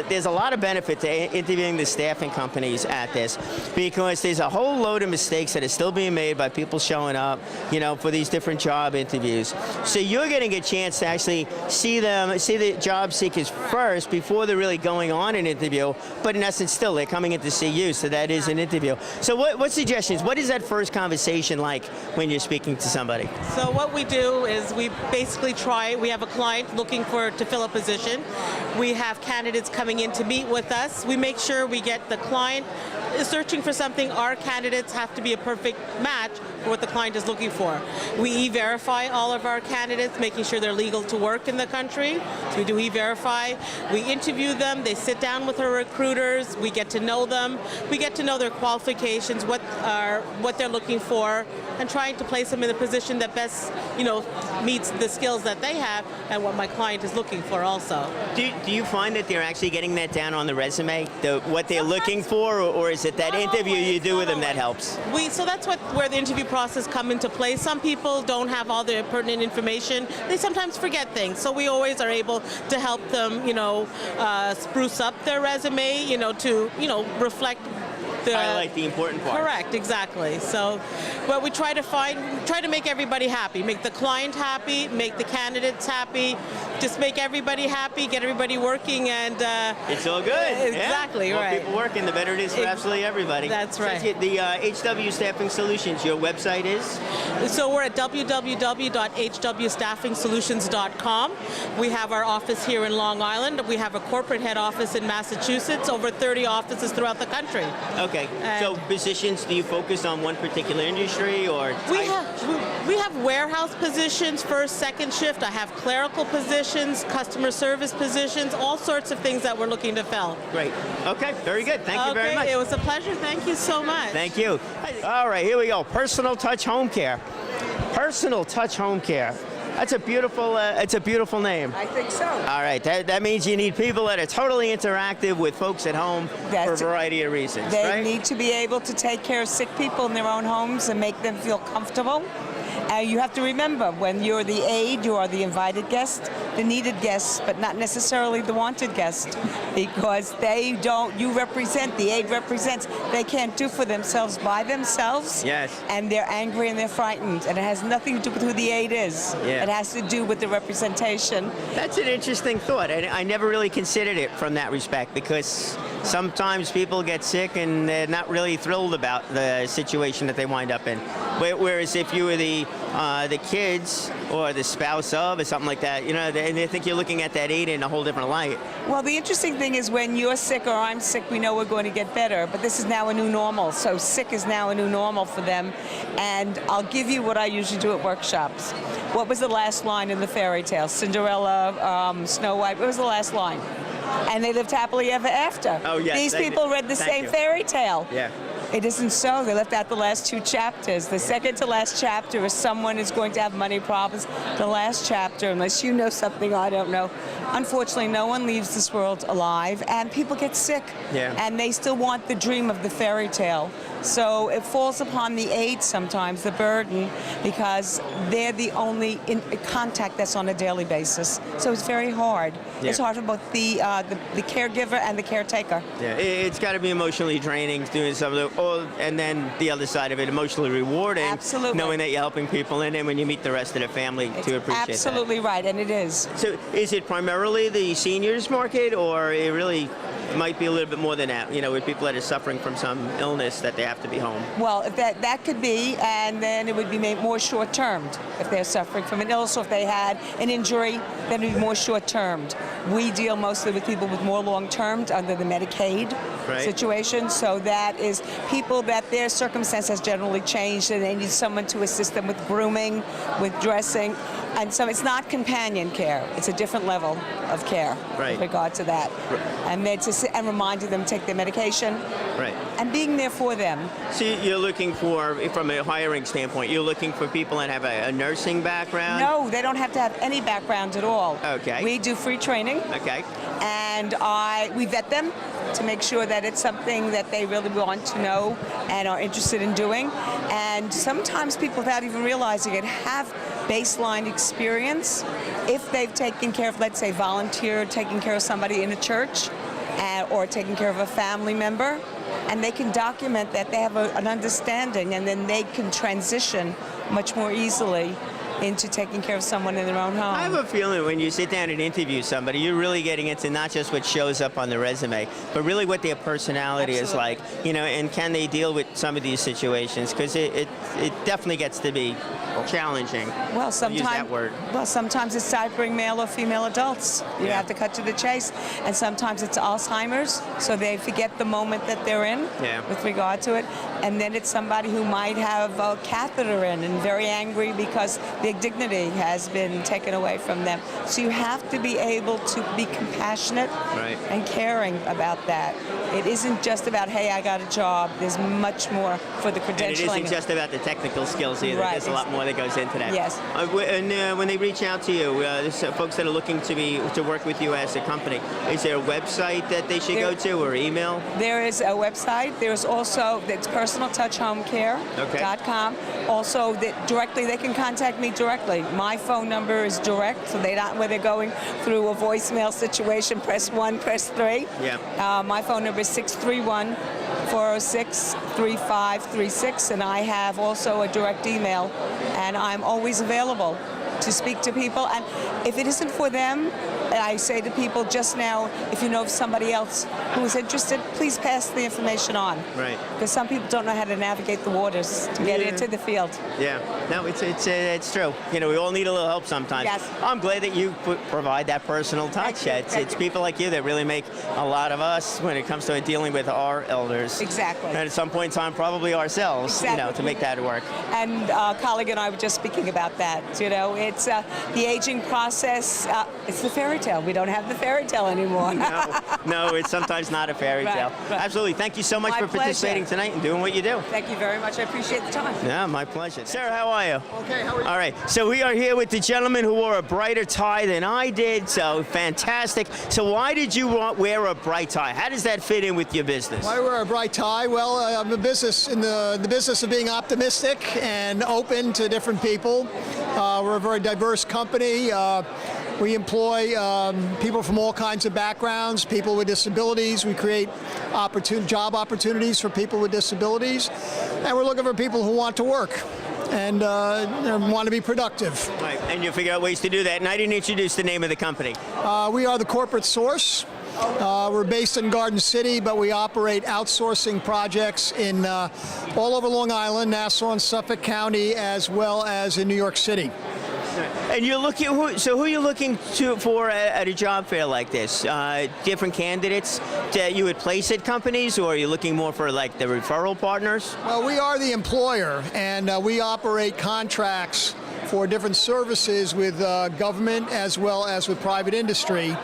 there's a lot of benefit to interviewing the staffing companies at this, because there's a whole load of mistakes that are still being made by people showing up, you know, for these different job interviews. So you're getting a chance to actually see the job seekers first before they're really going on an interview. But in essence, still they're coming in to see you, so that is an interview. So what suggestions? What is that first conversation like when you're speaking to somebody? So what we do is we basically we have a client looking to fill a position. We have candidates coming in to meet with us. We make sure we get the client is searching for something. Our candidates have to be a perfect match for what the client is looking for. We e-verify all of our candidates, making sure they're legal to work in the country. So we do e-verify. We interview them. They sit down with our recruiters. We get to know them. We get to know their qualifications, what they're looking for, and trying to place them in a position that best, you know, meets the skills that they have and what my client is looking for also. Do you find that they're actually getting that down on the resume, what they're looking for, or is it that interview you do with them that helps? So that's where the interview process come into play. Some people don't have all the pertinent information. They sometimes forget things. So we always are able to help them, you know, spruce up their resume, you know, to, you know, reflect highlight the important part. Correct, exactly. So, but we try to make everybody happy, make the client happy, make the candidates happy, just make everybody happy, get everybody working, and it's all good. Exactly, yeah. right. More people working, the better it is for absolutely everybody. That's right. So the HW Staffing Solutions, your website is? So we're at www.hwstaffingsolutions.com. We have our office here in Long Island. We have a corporate head office in Massachusetts, over 30 offices throughout the country. Okay. So positions, do you focus on one particular industry or type? We have warehouse positions, first, second shift. I have clerical positions, customer service positions, all sorts of things that we're looking to fill. Great. Okay, very good. Thank you very much. It was a pleasure. Thank you so much. Thank you. All right, here we go. Personal Touch Home Care. Personal Touch Home Care. That's a beautiful. It's a beautiful name. I think so. All right, that means you need people that are totally interactive with folks at home for a variety of reasons. They need to be able to take care of sick people in their own homes and make them feel comfortable. You have to remember, when you're the aide, you are the invited guest, the needed guest, but not necessarily the wanted guest, because you represent, the aide represents, they can't do for themselves by themselves. Yes. And they're angry and they're frightened, and it has nothing to do with who the aide is. Yeah. It has to do with the representation. That's an interesting thought, and I never really considered it from that respect, because sometimes people get sick and they're not really thrilled about the situation that they wind up in. Whereas if you were the kids or the spouse of or something like that, you know, and they think you're looking at that aide in a whole different light. Well, the interesting thing is when you're sick or I'm sick, we know we're going to get better, but this is now a new normal. So sick is now a new normal for them. And I'll give you what I usually do at workshops. What was the last line in the fairy tale? Cinderella, Snow White, what was the last line? And they lived happily ever after. Oh, yes. These people read the same fairy tale. Yeah. It isn't so. They left out the last two chapters. The second to last chapter is someone is going to have money problems. The last chapter, unless you know something I don't know, unfortunately no one leaves this world alive, and people get sick. Yeah. And they still want the dream of the fairy tale. So it falls upon the aide sometimes, the burden, because they're the only contact that's on a daily basis. So it's very hard. Yeah. It's hard for both the caregiver and the caretaker. Yeah, it's got to be emotionally draining doing some of and then the other side of it, emotionally rewarding. Absolutely. Knowing that you're helping people, and then when you meet the rest of the family to appreciate Absolutely right, and it is. So is it primarily the seniors market, or it really might be a little bit more than that, you know, with people that are suffering from some illness that they have to be home? Well, if that could be, and then it would be made more short-termed if they're suffering from an illness, or if they had an injury, then it would be more short-termed. We deal mostly with people with more long-termed under the Medicaid situation, so that is people that their circumstance has generally changed and they need someone to assist them with grooming, with dressing, and so it's not companion care. It's a different level of care with regard to that. And reminding them to take their medication. Right. And being there for them. So you're looking for, from a hiring standpoint, you're looking for people that have a nursing background? No, they don't have to have any background at all. Okay. We do free training. Okay. And and we vet them to make sure that it's something that they really want to know and are interested in doing. And sometimes people, without even realizing it, have baseline experience if they've taken care of, let's say, volunteered, taking care of somebody in a church, or taking care of a family member, and they can document that they have an understanding, and then they can transition much more easily into taking care of someone in their own home. I have a feeling when you sit down and interview somebody, you're really getting into not just what shows up on the resume, but really what their personality is like, and can they deal with some of these situations? Because it definitely gets to be challenging. Well, use that word. Well, sometimes it's time to bring male or female adults. You have to cut to the chase. And sometimes it's Alzheimer's, so they forget the moment that they're in with regard to it. And then it's somebody who might have a catheter in and very angry because their dignity has been taken away from them. So you have to be able to be compassionate and caring about that. It isn't just about, hey, I got a job. There's much more for the credentialing. And it isn't just about the technical skills either. Right. There's a lot more that goes into that. Yes. And when they reach out to you, there's folks that are looking to work with you as a company, is there a website that they should go to or email? There is a website. There's also, it's personaltouchhomecare.com. Also, directly, they can contact me directly. My phone number is direct, so they're not, where they're going through a voicemail situation, press 1, press 3. Yeah. My phone number is 631-406-3536, and I have also a direct email, and I'm always available to speak to people. And if it isn't for them, I say to people just now, if you know of somebody else who is interested, please pass the information on. Right. Because some people don't know how to navigate the waters to get into the field. Yeah. No, it's true. We all need a little help sometimes. Yes. I'm glad that you provide that personal touch. It's people like you that really make a lot of us when it comes to dealing with our elders. Exactly. And at some point in time, probably ourselves, to make that work. And a colleague and I were just speaking about that. It's the aging process. It's the fairy tale. We don't have the fairy tale anymore. No, it's sometimes not a fairy tale. Right. Absolutely. Thank you so much My for participating pleasure. tonight and doing what you do. Thank you very much. I appreciate the time. Yeah, my pleasure. Sarah, how are you? Okay, how are you? All right, so we are here with the gentleman who wore a brighter tie than I did, so fantastic. So why did you wear a bright tie? How does that fit in with your business? Why wear a bright tie? Well, I'm in the business of being optimistic and open to different people. We're a very diverse company. We employ people from all kinds of backgrounds, people with disabilities. We create job opportunities for people with disabilities. And we're looking for people who want to work and want to be productive. Right, and you figure out ways to do that. And I didn't introduce the name of the company. We are the Corporate Source. We're based in Garden City, but we operate outsourcing projects in all over Long Island, Nassau and Suffolk County, as well as in New York City. And you're looking, who are you looking for at a job fair like this? Different candidates that you would place at companies, or are you looking more for like the referral partners? Well, we are the employer, and we operate contracts for different services with government as well as with private industry.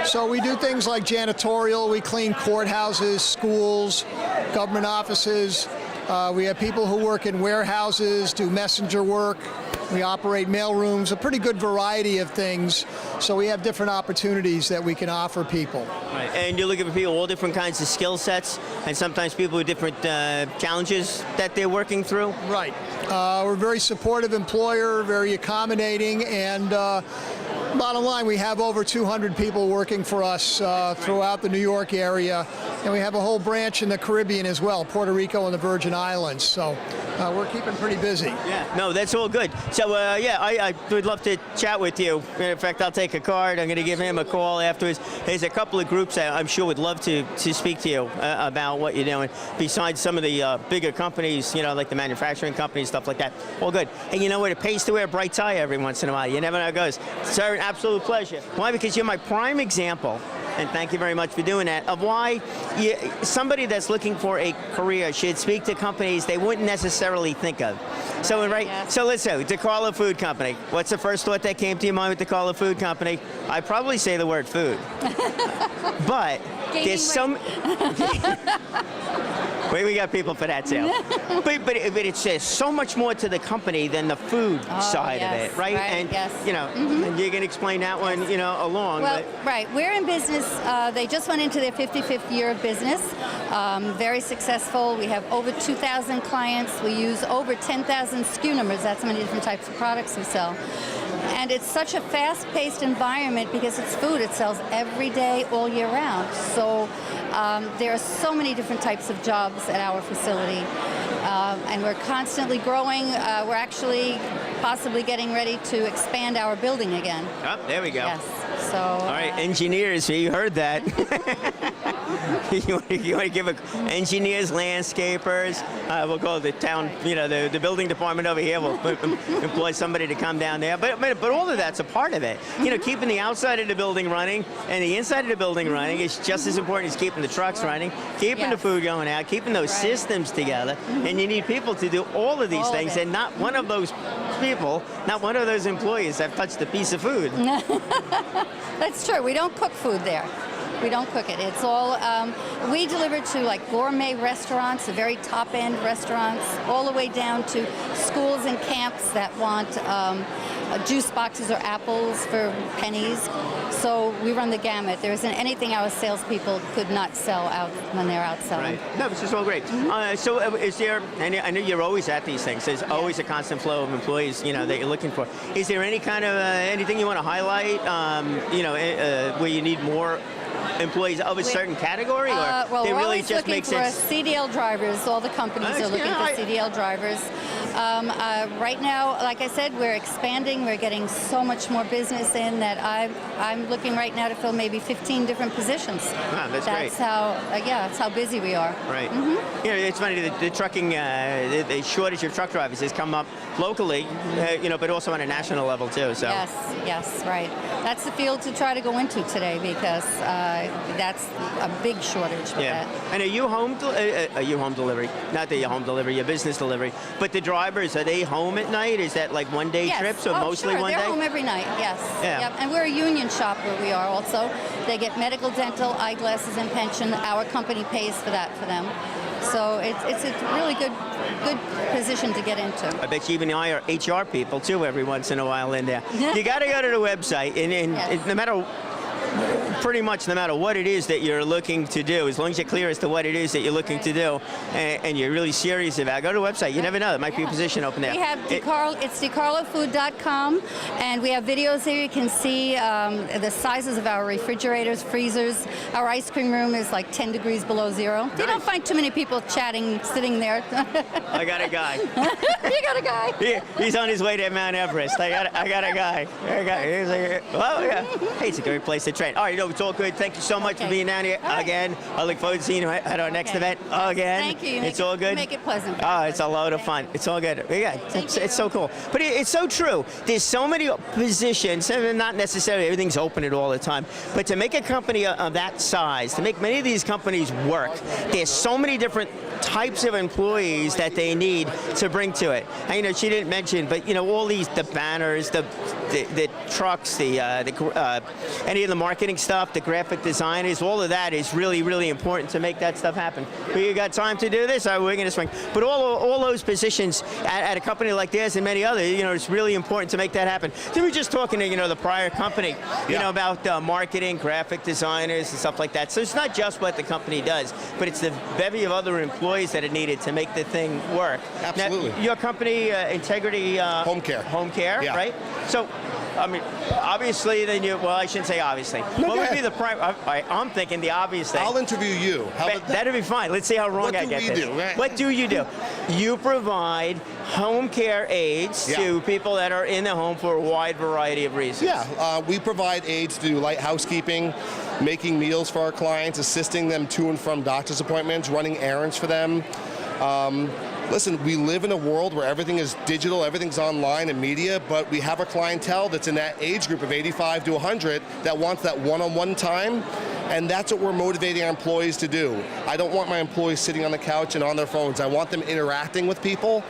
So we do things like janitorial, we clean courthouses, schools, government offices. We have people who work in warehouses, do messenger work. We operate mail rooms, a pretty good variety of things. So we have different opportunities that we can offer people. Right. And you're looking for people, all different kinds of skill sets, and sometimes people with different challenges that they're working through? Right. We're a very supportive employer, very accommodating, and bottom line, we have over 200 people working for us throughout the New York area, and we have a whole branch in the Caribbean as well, Puerto Rico and the Virgin Islands. So we're keeping pretty busy. Yeah, no, that's all good. So, I would love to chat with you. In fact, I'll take a card. I'm going to give him a call afterwards. There's a couple of groups that I'm sure would love to speak to you about what you're doing, besides some of the bigger companies, like the manufacturing companies, stuff like that. All good. And you know what? It pays to wear a bright tie every once in a while. You never know how it goes. Sir, an absolute pleasure. Why? Because you're my prime example, and thank you very much for doing that, of why somebody that's looking for a career should speak to companies they wouldn't necessarily think of. So, so let's say, DeCarlo Food Company. What's the first thought that came to your mind with DeCarlo Food Company? I'd probably say the word food. But there's some... We got people for that too. but it says so much more to the company than the food side of it, right? And you know, and you can explain that one, you know, along. Well, right. We're in business. They just went into their 55th year of business. Very successful. We have over 2,000 clients. We use over 10,000 SKU numbers. That's how many different types of products we sell. And it's such a fast-paced environment because it's food. It sells every day, all year round. So there are so many different types of jobs at our facility. And we're constantly growing. We're actually possibly getting ready to expand our building again. Oh, there we go. Yes. So. All right, engineers, you heard that. you want to give engineers, landscapers. We'll go to the town, you know, the building department over here. We'll employ somebody to come down there. But all of that's a part of it. You know, keeping the outside of the building running and the inside of the building running is just as important as keeping the trucks running, keeping the food going out, keeping those systems together. And you need people to do all of these things. And not one of those people, not one of those employees have touched a piece of food. That's true. We don't cook food there. We don't cook it. It's all, we deliver to like gourmet restaurants, the very top-end restaurants, all the way down to schools and camps that want juice boxes or apples for pennies. So we run the gamut. There isn't anything our salespeople could not sell out when they're out selling. Right. No, this is all great. So is there, and I know you're always at these things, there's always a constant flow of employees, you know, that you're looking for. Is there any kind of, anything you want to highlight, you know, where you need more employees of a certain category, or well, they we're really always just looking make for sense? CDL drivers. All the companies are looking for CDL drivers. Right now, like I said, we're expanding. We're getting so much more business in that I'm looking right now to fill maybe 15 different positions. Wow, that's great. How, that's how busy we are. Right. You know, it's funny, the trucking, the shortage of truck drivers has come up locally, you know, but also on a national level too. So. Yes, right. That's the field to try to go into today because that's a big shortage. Yeah. And are you home delivery? Not that you're home delivery, your business delivery. But the drivers, are they home at night? Is that like one-day trips or mostly one day? They're home every night. Yes. Yeah. Yep. And we're a union shop where we are also. They get medical, dental, eyeglasses, and pension. Our company pays for that for them. So it's a really good position to get into. I bet you even hire HR people too every once in a while in there. You got to go to the website, and no matter. Pretty much no matter what it is that you're looking to do, as long as you're clear as to what it is that you're looking to do, and you're really serious about it, go to the website. You never know. There might be a position open there. We have it's DeCarloFood.com, and we have videos there. You can see the sizes of our refrigerators, freezers. Our ice cream room is like 10 degrees below zero. You don't find too many people chatting, sitting there. I got a guy. You got a guy. He's on his way to Mount Everest. I got a guy. He's like, well, yeah. Hey, it's a great place to train. All right, it's all good. Thank you so much for being down here again. I look forward to seeing you at our next event again. Thank you. It's all good. Make it pleasant. Oh, it's a load of fun. It's all good. Yeah, it's so cool. But it's so true. There's so many positions, and not necessarily everything's open at all the time, but to make a company of that size, to make many of these companies work, there's so many different types of employees that they need to bring to it. And, you know, she didn't mention, but, you know, all these, the banners, the trucks, any of the marketing stuff, the graphic designers, all of that is really, really important to make that stuff happen. You got time to do this? We're going to swing. But all those positions at a company like this and many others, you know, it's really important to make that happen. So we were just talking to, you know, the prior company, you know, about marketing, graphic designers and stuff like that. So it's not just what the company does, but it's the bevy of other employees that are needed to make the thing work. Absolutely. Now, your company, Integrity Home Care, right? So, I mean, obviously, then well, I shouldn't say obviously. What would be the I'm thinking the obvious thing. I'll interview you. How about that? That'd be fine. Let's see how wrong I get this. What do you do? You provide home care aids to people that are in the home for a wide variety of reasons. Yeah, we provide aids to do light housekeeping, making meals for our clients, assisting them to and from doctor's appointments, running errands for them. listen, we live in a world where everything is digital, everything's online and media, but we have a clientele that's in that age group of 85 to 100 that wants that one-on-one time, and that's what we're motivating our employees to do. I don't want my employees sitting on the couch and on their phones. I want them interacting with people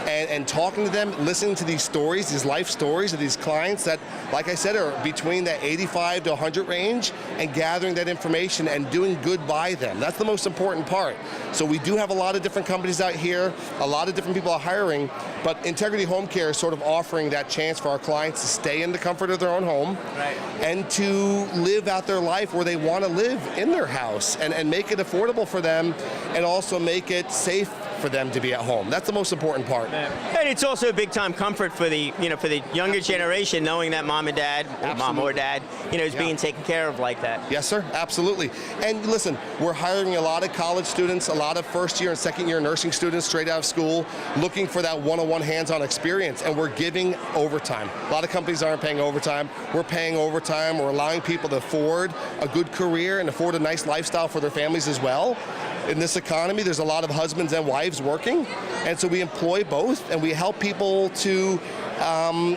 and talking to them, listening to these stories, these life stories of these clients that, like I said, are between that 85 to 100 range, and gathering that information and doing good by them. That's the most important part. So we do have a lot of different companies out here, a lot of different people are hiring, but Integrity Home Care is sort of offering that chance for our clients to stay in the comfort of their own home and to live out their life where they want to live in their house and make it affordable for them, and also make it safe for them to be at home. That's the most important part. And it's also a big time comfort for the for the younger generation, knowing that mom and dad, or mom or dad, is being taken care of like that. Yes, sir, absolutely. And listen, we're hiring a lot of college students, a lot of first year and second year nursing students straight out of school, looking for that one-on-one hands-on experience, and we're giving overtime. A lot of companies aren't paying overtime. We're paying overtime. We're allowing people to afford a good career and afford a nice lifestyle for their families as well. In this economy, there's a lot of husbands and wives working, and so we employ both, and we help people to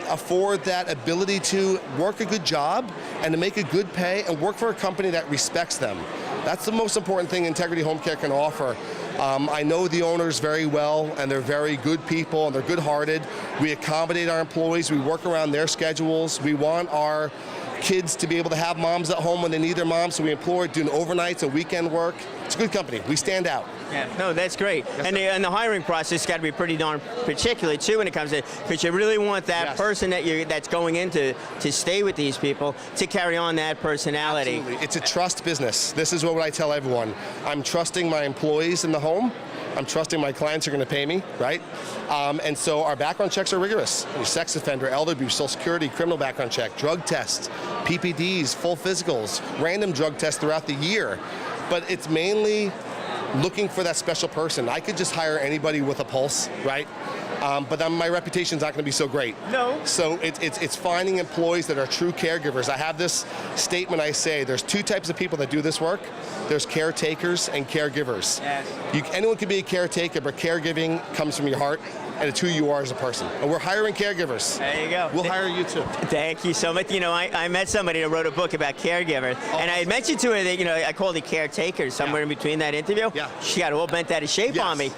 afford that ability to work a good job and to make a good pay and work for a company that respects them. That's the most important thing Integrity Home Care can offer. I know the owners very well, and they're very good people, and they're good-hearted. We accommodate our employees. We work around their schedules. We want our kids to be able to have moms at home when they need their moms, so we employ doing overnights and weekend work. It's a good company. We stand out. Yeah, no, that's great. Yes, and the hiring process has got to be pretty darn particular too when it comes to, because you really want that person that's going in to stay with these people to carry on that personality. Absolutely. It's a trust business. This is what I tell everyone. I'm trusting my employees in the home. I'm trusting my clients are going to pay me, right? And so our background checks are rigorous. Sex offender, elder abuse, Social Security, criminal background check, drug tests, PPDs, full physicals, random drug tests throughout the year. But it's mainly looking for that special person. I could just hire anybody with a pulse, right? But then my reputation's not going to be so great. No. So it's finding employees that are true caregivers. I have this statement I say, there's two types of people that do this work. There's caretakers and caregivers. Yes. Anyone can be a caretaker, but caregiving comes from your heart, and it's who you are as a person. And we're hiring caregivers. There you go. We'll hire you too. Thank you so much. I met somebody that wrote a book about caregivers, and I had mentioned to her that, I called it caretakers somewhere in between that interview. Yeah. She got all bent out of shape on me.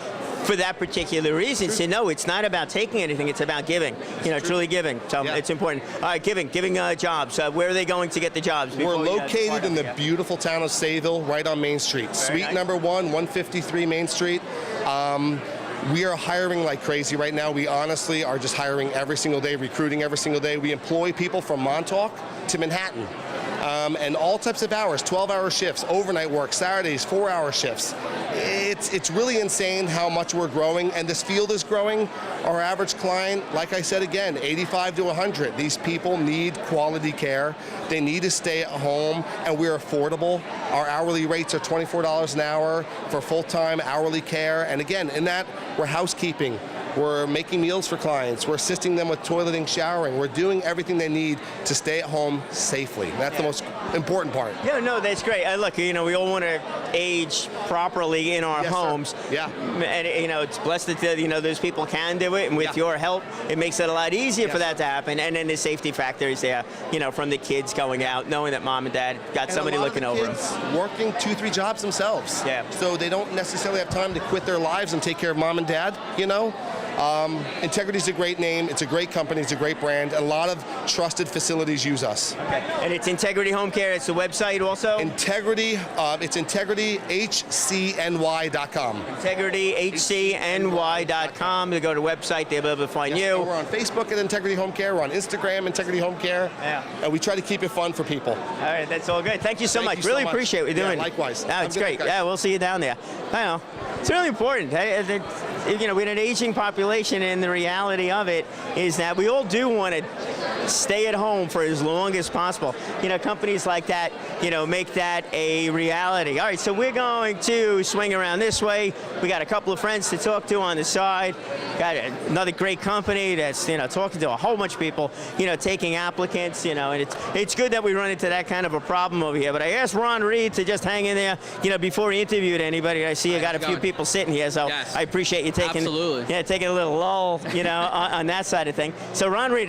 For that particular reason, so no, it's not about taking anything, it's about giving, truly giving. So it's important. All right, giving jobs. Where are they going to get the jobs? We're located in the beautiful town of Sayville, right on Main Street. Suite number 1, 153 Main Street. We are hiring like crazy right now. We honestly are just hiring every single day, recruiting every single day. We employ people from Montauk to Manhattan. And all types of hours, 12-hour shifts, overnight work, Saturdays, 4-hour shifts. It's really insane how much we're growing, and this field is growing. Our average client, like I said again, 85 to 100. These people need quality care. They need to stay at home, and we're affordable. Our hourly rates are $24 an hour for full-time hourly care. And again, in that, we're housekeeping. We're making meals for clients. We're assisting them with toileting, showering. We're doing everything they need to stay at home safely. That's the most important part. Yeah, no, that's great. Look, we all want to age properly in our homes. Sir. Yeah. And, it's blessed that, those people can do it. And with your help, it makes it a lot easier for that to happen. And then the safety factor is there, from the kids going out, knowing that mom and dad got somebody looking over them. Working 2-3 jobs themselves. Yeah. So they don't necessarily have time to quit their lives and take care of mom and dad, Integrity's a great name. It's a great company. It's a great brand. A lot of trusted facilities use us. Okay. And it's Integrity Home Care. It's the website also? Integrity. It's integrityhcny.com. Integrityhcny.com. To go to the website, they'll be able to find you. We're on Facebook at Integrity Home Care. We're on Instagram, Integrity Home Care. Yeah. And we try to keep it fun for people. All right. That's all good. Thank you so much. You really so much. appreciate what you're doing. Likewise. No, it's great. Yeah, we'll see you down there. I know. It's really important. With an aging population, and the reality of it is that we all do want to stay at home for as long as possible. Companies like that, make that a reality. All right, so we're going to swing around this way. We got a couple of friends to talk to on the side. Got another great company that's, talking to a whole bunch of people, taking applicants, and it's good that we run into that kind of a problem over here. But I asked Ron Reed to just hang in there, before he interviewed anybody. I see you got a few people sitting here, so I appreciate you taking taking a little lull, on that side of thing. So Ron Reed,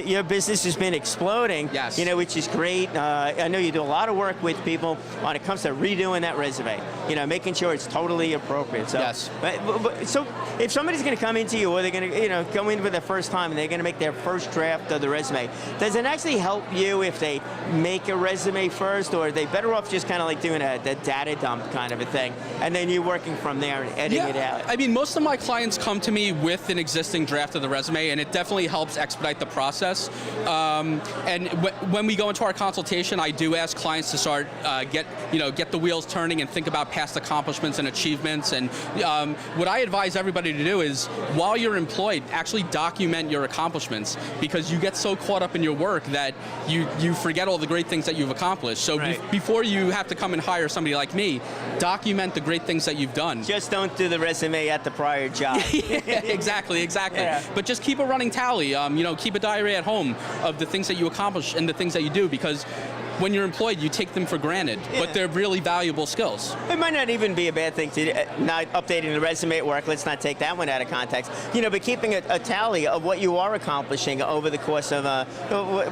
your business has been exploding, yes. Which is great. I know you do a lot of work with people when it comes to redoing that resume, making sure it's totally appropriate. So, yes. So if somebody's going to come into you, or they're going to, go in for the first time and they're going to make their first draft of the resume, does it actually help you if they make a resume first, or are they better off just kind of like doing a data dump kind of a thing, and then you working from there and editing it out? I mean, most of my clients come to me with an existing draft of the resume, and it definitely helps expedite the process. And when we go into our consultation, I do ask clients to start get the wheels turning and think about past accomplishments and achievements. And what I advise everybody to do is, while you're employed, actually document your accomplishments, because you get so caught up in your work that you forget all the great things that you've accomplished. So before you have to come and hire somebody like me, document the great things that you've done. Just don't do the resume at the prior job. Exactly. Yeah. But just keep a running tally. Keep a diary at home of the things that you accomplish and the things that you do, because when you're employed, you take them for granted, but they're really valuable skills. It might not even be a bad thing to not updating the resume at work. Let's not take that one out of context. But keeping a tally of what you are accomplishing over the course of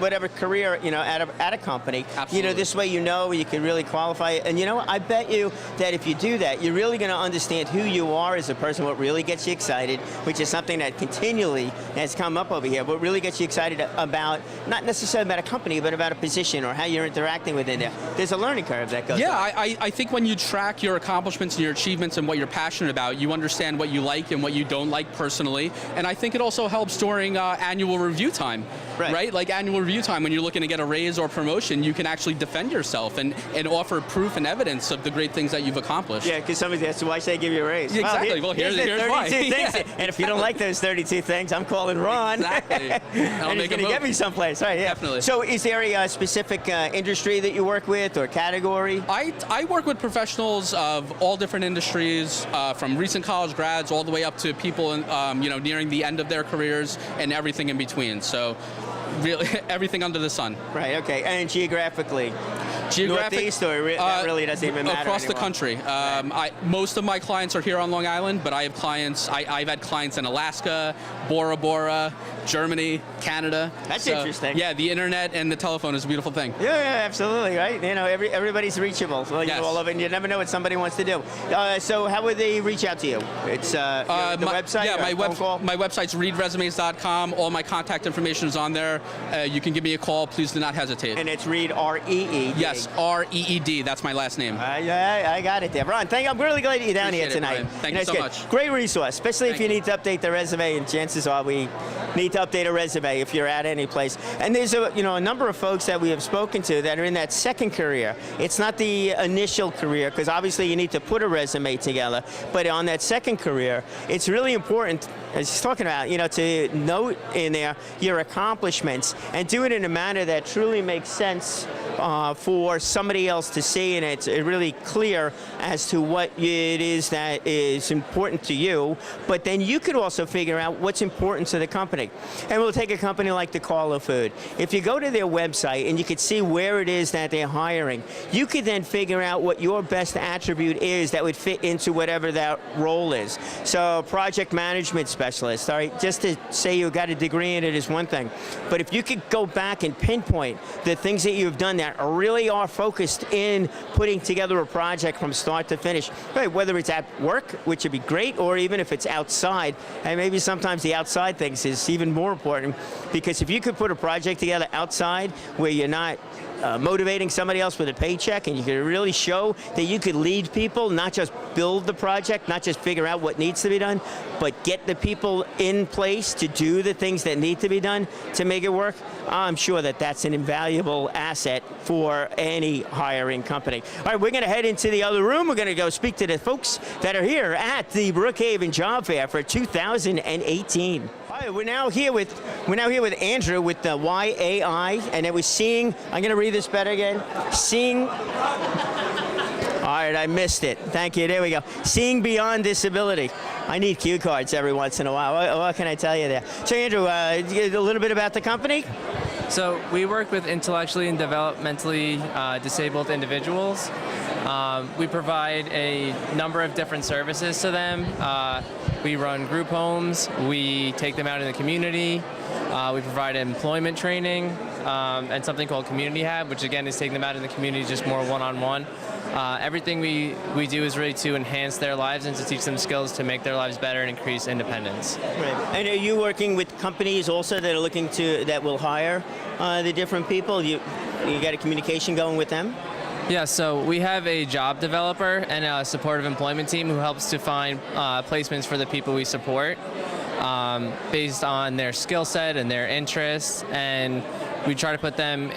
whatever career, at a company. Absolutely. This way you can really qualify it. And I bet you that if you do that, you're really going to understand who you are as a person, what really gets you excited, which is something that continually has come up over here. What really gets you excited about, not necessarily about a company, but about a position or how you're interacting within there. There's a learning curve that goes on. I think when you track your accomplishments and your achievements and what you're passionate about, you understand what you like and what you don't like personally. And I think it also helps during annual review time, right? Like annual review time, when you're looking to get a raise or promotion, you can actually defend yourself and offer proof and evidence of the great things that you've accomplished. Yeah, because somebody asks, why should I give you a raise? Exactly. Well, here's why. 32 things. And if you don't like those 32 things, I'm calling Ron. Exactly. And he's going to get me someplace. Right, yeah. Definitely. So is there a specific industry that you work with, or category? I work with professionals of all different industries, from recent college grads all the way up to people nearing the end of their careers and everything in between. So really everything under the sun. Right, okay. And geographically? Northeast, or that really doesn't even matter across anymore? the country. Most of my clients are here on Long Island, but I have clients. I've had clients in Alaska, Bora Bora, Germany, Canada. That's interesting. Yeah, the internet and the telephone is a beautiful thing. Yeah, absolutely, right? Everybody's reachable. So all over, and you never know what somebody wants to do. So how would they reach out to you? It's the website? Yeah, my website's readresumes.com. All my contact information is on there. You can give me a call. Please do not hesitate. And it's Reed, R-E-E-D. Yes, R-E-E-D. That's my last name. I got it there. Ron, I'm really glad you're down here tonight. Thank you so much. Great resource, especially if you need to update the resume, and chances are we need to update a resume if you're at any place. And there's a number of folks that we have spoken to that are in that second career. It's not the initial career, because obviously you need to put a resume together, but on that second career, it's really important, as he's talking about, to note in there your accomplishments and do it in a manner that truly makes sense for somebody else to see, and it's really clear as to what it is that is important to you. But then you could also figure out what's important to the company. And we'll take a company like the Carlo Food. If you go to their website and you could see where it is that they're hiring, you could then figure out what your best attribute is that would fit into whatever that role is. So project management specialist, all right, just to say you got a degree in it is one thing. But if you could go back and pinpoint the things that you've done that really are focused in putting together a project from start to finish, right, whether it's at work, which would be great, or even if it's outside. And maybe sometimes the outside things is even more important, because if you could put a project together outside where you're not motivating somebody else with a paycheck, and you could really show that you could lead people, not just build the project, not just figure out what needs to be done, but get the people in place to do the things that need to be done to make it work, I'm sure that that's an invaluable asset for any hiring company. All right, we're going to head into the other room. We're going to go speak to the folks that are here at the Brookhaven Job Fair for 2018. All right, we're now here with Andrew with the YAI, and it was seeing. I'm going to read this better again. Seeing. All right, I missed it. Thank you. There we go. Seeing beyond disability. I need cue cards every once in a while. What can I tell you there? So, Andrew, a little bit about the company. So we work with intellectually and developmentally disabled individuals. We provide a number of different services to them. We run group homes. We take them out in the community. We provide employment training and something called Community Hab, which again is taking them out in the community just more one-on-one. Everything we do is really to enhance their lives and to teach them skills to make their lives better and increase independence. Right. And are you working with companies also that are that will hire the different people? You got a communication going with them? Yeah, so we have a job developer and a supportive employment team who helps to find placements for the people we support based on their skill set and their interests, and we try to put them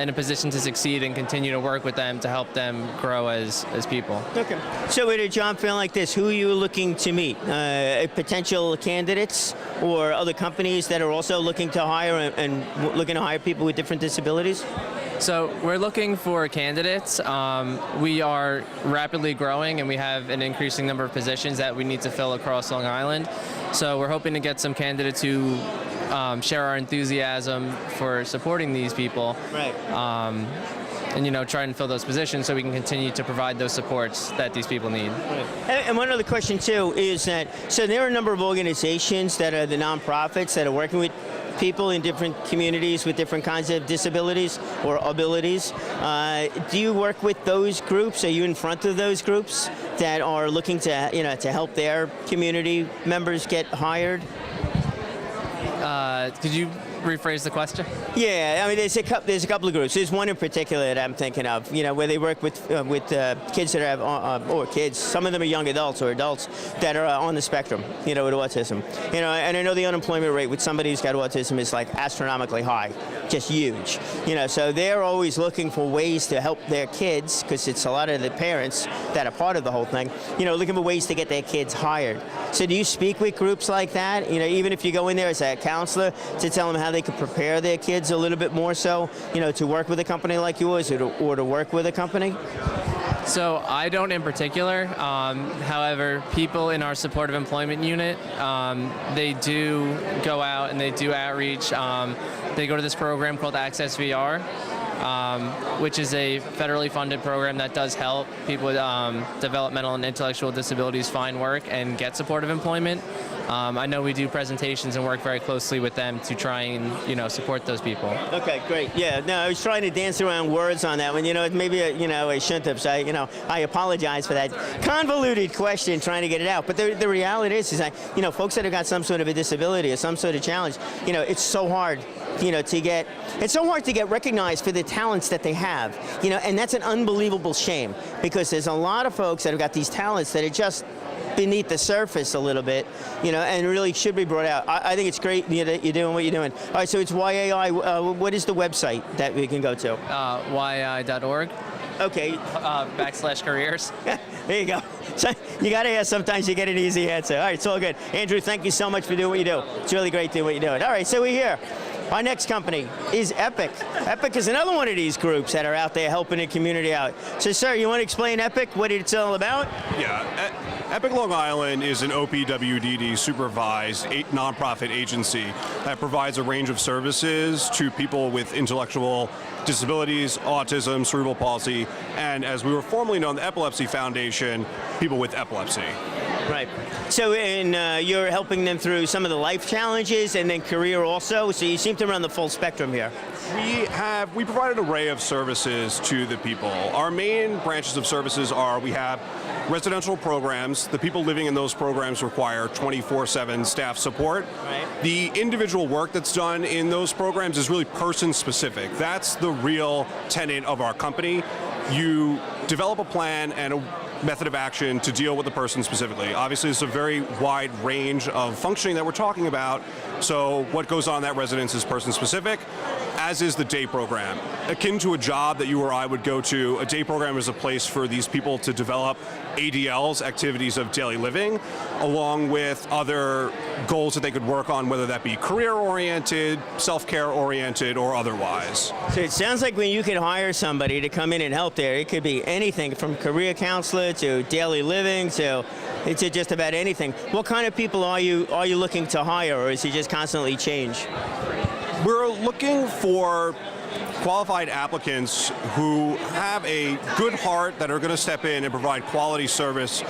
in a position to succeed and continue to work with them to help them grow as people. Okay. So at a job fair like this, who are you looking to meet? Potential candidates or other companies that are also looking to hire and looking to hire people with different disabilities? So we're looking for candidates. We are rapidly growing and we have an increasing number of positions that we need to fill across Long Island. So we're hoping to get some candidates who share our enthusiasm for supporting these people. Right. And try and fill those positions so we can continue to provide those supports that these people need. Right. And one other question too is that, so there are a number of organizations that are the nonprofits that are working with people in different communities with different kinds of disabilities or abilities. Do you work with those groups? Are you in front of those groups that are looking to, to help their community members get hired? Could you rephrase the question? Yeah, I mean, there's a couple of groups. There's one in particular that I'm thinking of, where they work with kids that have, or kids, some of them are young adults or adults that are on the spectrum, with autism. And I know the unemployment rate with somebody who's got autism is like astronomically high, just huge. So they're always looking for ways to help their kids, because it's a lot of the parents that are part of the whole thing, looking for ways to get their kids hired. So do you speak with groups like that, even if you go in there as a counselor to tell them how they could prepare their kids a little bit more so, to work with a company like yours or to work with a company? So I don't in particular. However, people in our supportive employment unit, they do go out and they do outreach. They go to this program called Access VR, which is a federally funded program that does help people with developmental and intellectual disabilities find work and get supportive employment. I know we do presentations and work very closely with them to try and, support those people. Okay, great. Yeah, no, I was trying to dance around words on that one. Maybe, I shouldn't have. So I apologize for that convoluted question trying to get it out. But the reality is that, folks that have got some sort of a disability or some sort of challenge, it's so hard it's so hard to get recognized for the talents that they have, and that's an unbelievable shame, because there's a lot of folks that have got these talents that are just beneath the surface a little bit, and really should be brought out. I think it's great that you're doing what you're doing. All right, so it's YAI. What is the website that we can go to? YAI.org. Okay. /careers. There you go. So you got to ask. Sometimes you get an easy answer. All right, it's all good. Andrew, thank you so much for doing what you do. It's really great doing what you're doing. All right, so we're here. Our next company is Epic. Epic is another one of these groups that are out there helping the community out. So, sir, you want to explain Epic, what it's all about? Yeah. Epic Long Island is an OPWDD supervised nonprofit agency that provides a range of services to people with intellectual disabilities, autism, cerebral palsy, and as we were formerly known, the Epilepsy Foundation, people with epilepsy. Right. So you're helping them through some of the life challenges and then career also, so you seem to run the full spectrum here. We provide an array of services to the people. Our main branches of services are, we have residential programs. The people living in those programs require 24/7 staff support. Right. The individual work that's done in those programs is really person-specific. That's the real tenet of our company. You develop a plan and a method of action to deal with the person specifically. Obviously, it's a very wide range of functioning that we're talking about, so what goes on in that residence is person-specific, as is the day program. Akin to a job that you or I would go to, a day program is a place for these people to develop ADLs, activities of daily living, along with other goals that they could work on, whether that be career-oriented, self-care oriented, or otherwise. So it sounds like when you can hire somebody to come in and help there, it could be anything from career counselor to daily living to just about anything. What kind of people are you looking to hire, or is it just constantly change? We're looking for qualified applicants who have a good heart that are going to step in and provide quality service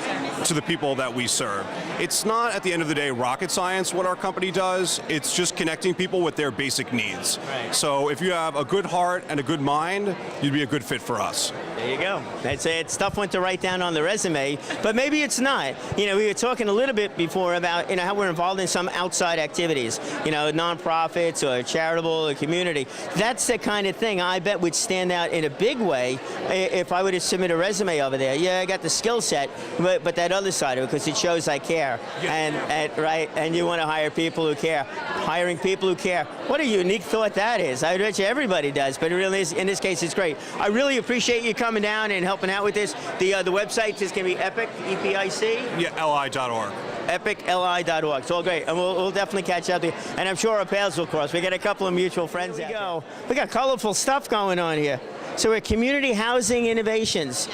to the people that we serve. It's not, at the end of the day, rocket science what our company does. It's just connecting people with their basic needs. Right. So if you have a good heart and a good mind, you'd be a good fit for us. There you go. It's tough one to write down on the resume, but maybe it's not. We were talking a little bit before about how we're involved in some outside activities, nonprofits or charitable or community. That's the kind of thing I bet would stand out in a big way if I were to submit a resume over there. Yeah, I got the skill set, but that other side of it, because it shows I care. And you want to hire people who care. Hiring people who care. What a unique thought that is. I bet you everybody does, but it really is, in this case, it's great. I really appreciate you coming down and helping out with this. The website is going to be EPIC, E-P-I-C? Yeah, li.org. EPICLI.org. It's all great, and we'll definitely catch up to you. And I'm sure our paths will cross. We got a couple of mutual friends out there. We got colorful stuff going on here. So we're community housing innovations.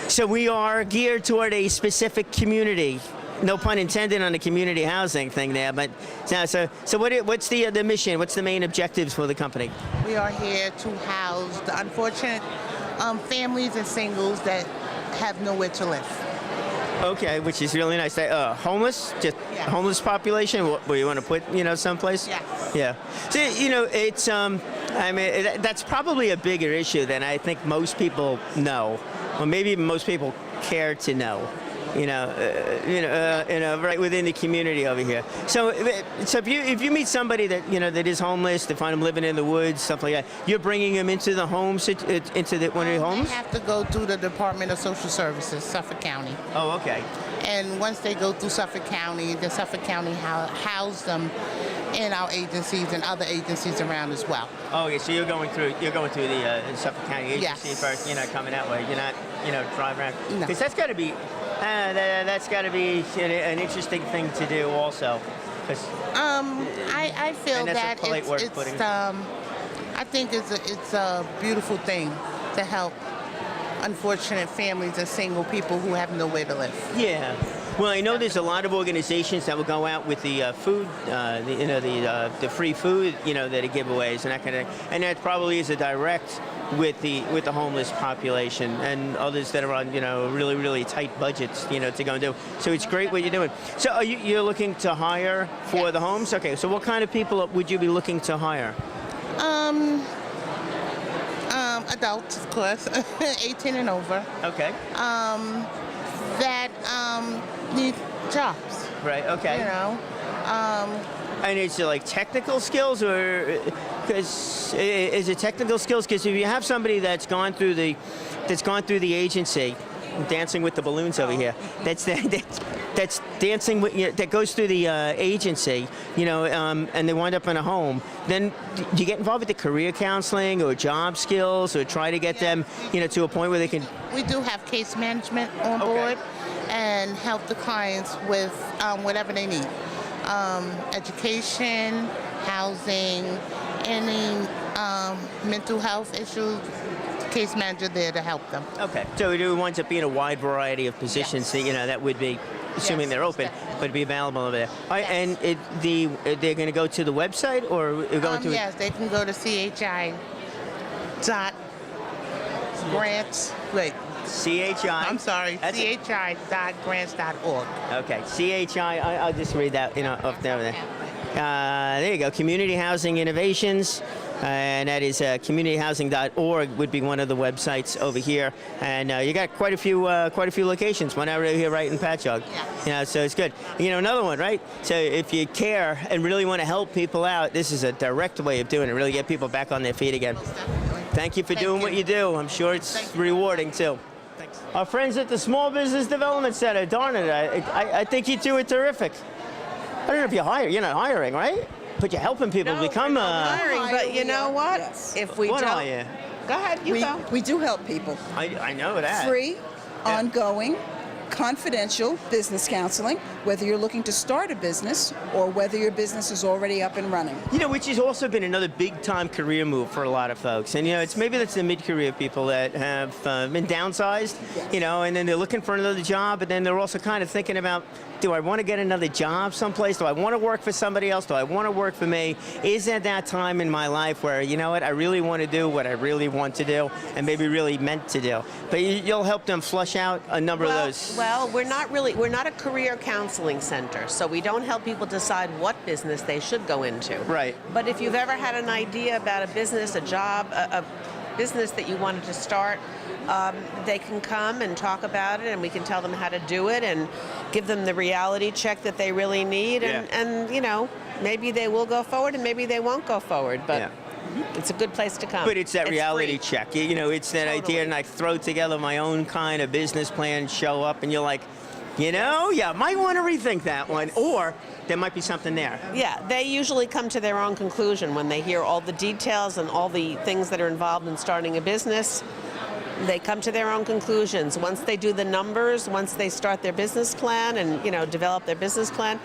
So we are geared toward a specific community. No pun intended on the community housing thing there, but so what's the mission? What's the main objectives for the company? We are here to house the unfortunate families and singles that have nowhere to live. Okay, which is really nice. Homeless, just homeless population. Where you want to put, someplace? Yeah. So it's that's probably a bigger issue than I think most people know, or maybe even most people care to know. Right within the community over here. So if you meet somebody that that is homeless, they find them living in the woods, stuff like that, you're bringing them into the homes, into one of the homes. They have to go through the Department of Social Services, Suffolk County. Oh, okay. And once they go through Suffolk County, the Suffolk County house them in our agencies and other agencies around as well. Oh, okay. So you're going through the Suffolk County agency first. You're not coming that way. You're not driving around. No. Because that's got to be. That's got to be an interesting thing to do, also. I feel that I think it's a beautiful thing to help unfortunate families and single people who have nowhere to live. Yeah. Well, I know there's a lot of organizations that will go out with the food, the free food, that are giveaways and that kind of thing, and that probably is a direct with the homeless population and others that are on really, really tight budgets to go and do. So it's great what you're doing. So you're looking to hire for the homes? Okay. So what kind of people would you be looking to hire? Adults, of course, 18 and over. Okay. That need jobs. Right. Okay. And is it like technical skills, or is it technical skills? Because if you have somebody that's gone through the agency, dancing with the balloons over here, that's dancing with, that goes through the agency, and they wind up in a home, then do you get involved with the career counseling or job skills, or try to get them, to a point where they can? We do have case management on board and help the clients with whatever they need. Education, housing, any mental health issues, case manager there to help them. Okay, so it winds up being a wide variety of positions that would be, assuming they're open, but be available over there. And they're going to go to the website, or going to? Yes, they can go to CHI.grants. Wait. CHI. I'm sorry. CHI.grants.org. Okay. CHI. I'll just read that. Up there. There you go. Community Housing Innovations. And that is communityhousing.org would be one of the websites over here, and you got quite a few locations. One out here right in Patchogue. So it's good. Another one, right? So if you care and really want to help people out, this is a direct way of doing it. Really get people back on their feet again. Thank you for doing what you do. I'm sure it's rewarding too. Thanks. Our friends at the Small Business Development Center, darn it, I think you two are terrific. I don't know if you hire. You're not hiring, right? But you're helping people become hiring, but you know what? If we what don't, are you? Go ahead, you go. We do help people. I know that. Free, ongoing, confidential business counseling, whether you're looking to start a business or whether your business is already up and running. You know, which has also been another big-time career move for a lot of folks. And, you know, it's maybe that's the mid-career people that have been downsized, you know, and then they're looking for another job, and then they're also kind of thinking about, do I want to get another job someplace? Do I want to work for somebody else? Do I want to work for me? Is there that time in my life where, you know what, I really want to do what I really want to do and maybe really meant to do? But you'll help them flush out a number of those. Well, we're not a career counseling center, so we don't help people decide what business they should go into. Right. But if you've ever had an idea about a business, a job, a business that you wanted to start, they can come and talk about it, and we can tell them how to do it and give them the reality check that they really need. And you know, maybe they will go forward and maybe they won't go forward. But it's a good place to come. But it's that reality free. check. You know, it's that idea, and I throw together my own kind of business plan, show up, and you're like, you know, yeah, might want to rethink that one, or there might be something there. Yeah, they usually come to their own conclusion when they hear all the details and all the things that are involved in starting a business. They come to their own conclusions. Once they do the numbers, once they start their business plan and, you know, develop their business plan,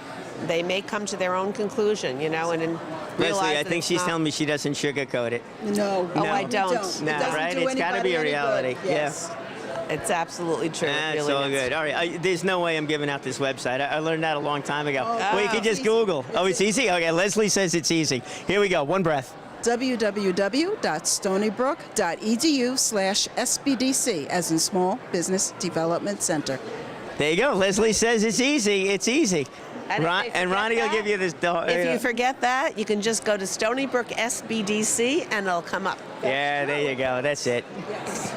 they may come to their own conclusion, you know, and realize Leslie, I that think it's she's not- telling me she doesn't sugarcoat it. No. Oh, I don't. No, right? It's got to be a reality. Yes. It's absolutely true. That's it really all is. good. All right, there's no way I'm giving out this website. I learned that a long time ago. Oh, well, you can just Google. Oh, it's easy? Okay, Leslie says it's easy. Here we go, one breath. www.stonybrook.edu/SBDC, as in Small Business Development Center. There you go. Leslie says it's easy. It's easy. And And Ronnie will give you this. If you forget that, you can just go to Stony Brook SBDC and it'll come up. Yeah, there you go. That's it.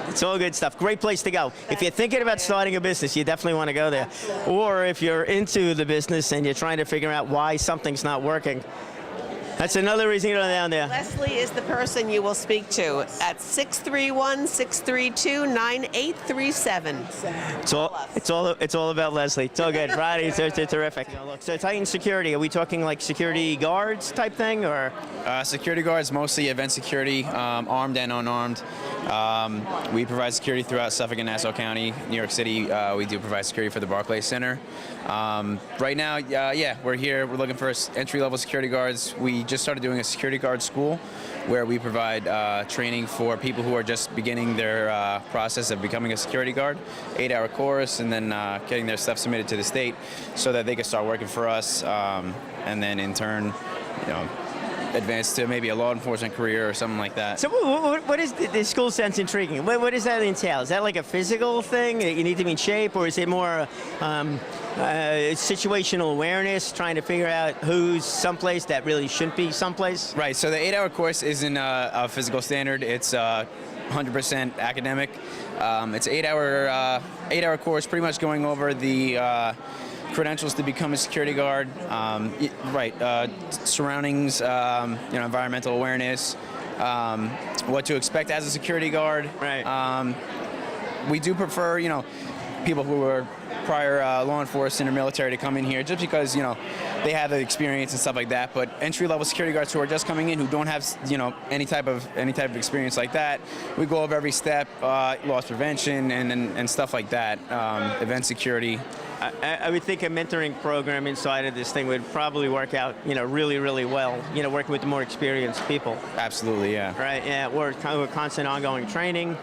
It's all good stuff. Great place to go. If you're thinking about starting a business, you definitely want to go there. Or if you're into the business and you're trying to figure out why something's not working, that's another reason to go down there. Leslie is the person you will speak to at 631-632-9837. It's all about Leslie. It's all good. Ronnie, it's terrific. So Titan Security, are we talking like security guards type thing, or? Security guards, mostly event security, armed and unarmed. We provide security throughout Suffolk and Nassau County, New York City. We do provide security for the Barclays Center. Right now, we're here. We're looking for entry-level security guards. We just started doing a security guard school where we provide training for people who are just beginning their process of becoming a security guard, 8-hour course, and then getting their stuff submitted to the state so that they can start working for us, and then in turn, you know, advance to maybe a law enforcement career or something like that. So what is the school sounds intriguing? What does that entail? Is that like a physical thing that you need to be in shape, or is it more situational awareness, trying to figure out who's someplace that really shouldn't be someplace? Right, so the 8-hour course isn't a physical standard. It's 100% academic. It's an 8-hour course, pretty much going over the credentials to become a security guard, surroundings, environmental awareness, what to expect as a security guard. Right. We do prefer, people who are prior law enforcement or military to come in here, just because they have the experience and stuff like that. But entry-level security guards who are just coming in, who don't have any type of experience like that, we go over every step, loss prevention and stuff like that, event security. I would think a mentoring program inside of this thing would probably work out, really, really well. Working with the more experienced people. Absolutely, yeah. Right. Yeah. We're kind of a constant, ongoing training.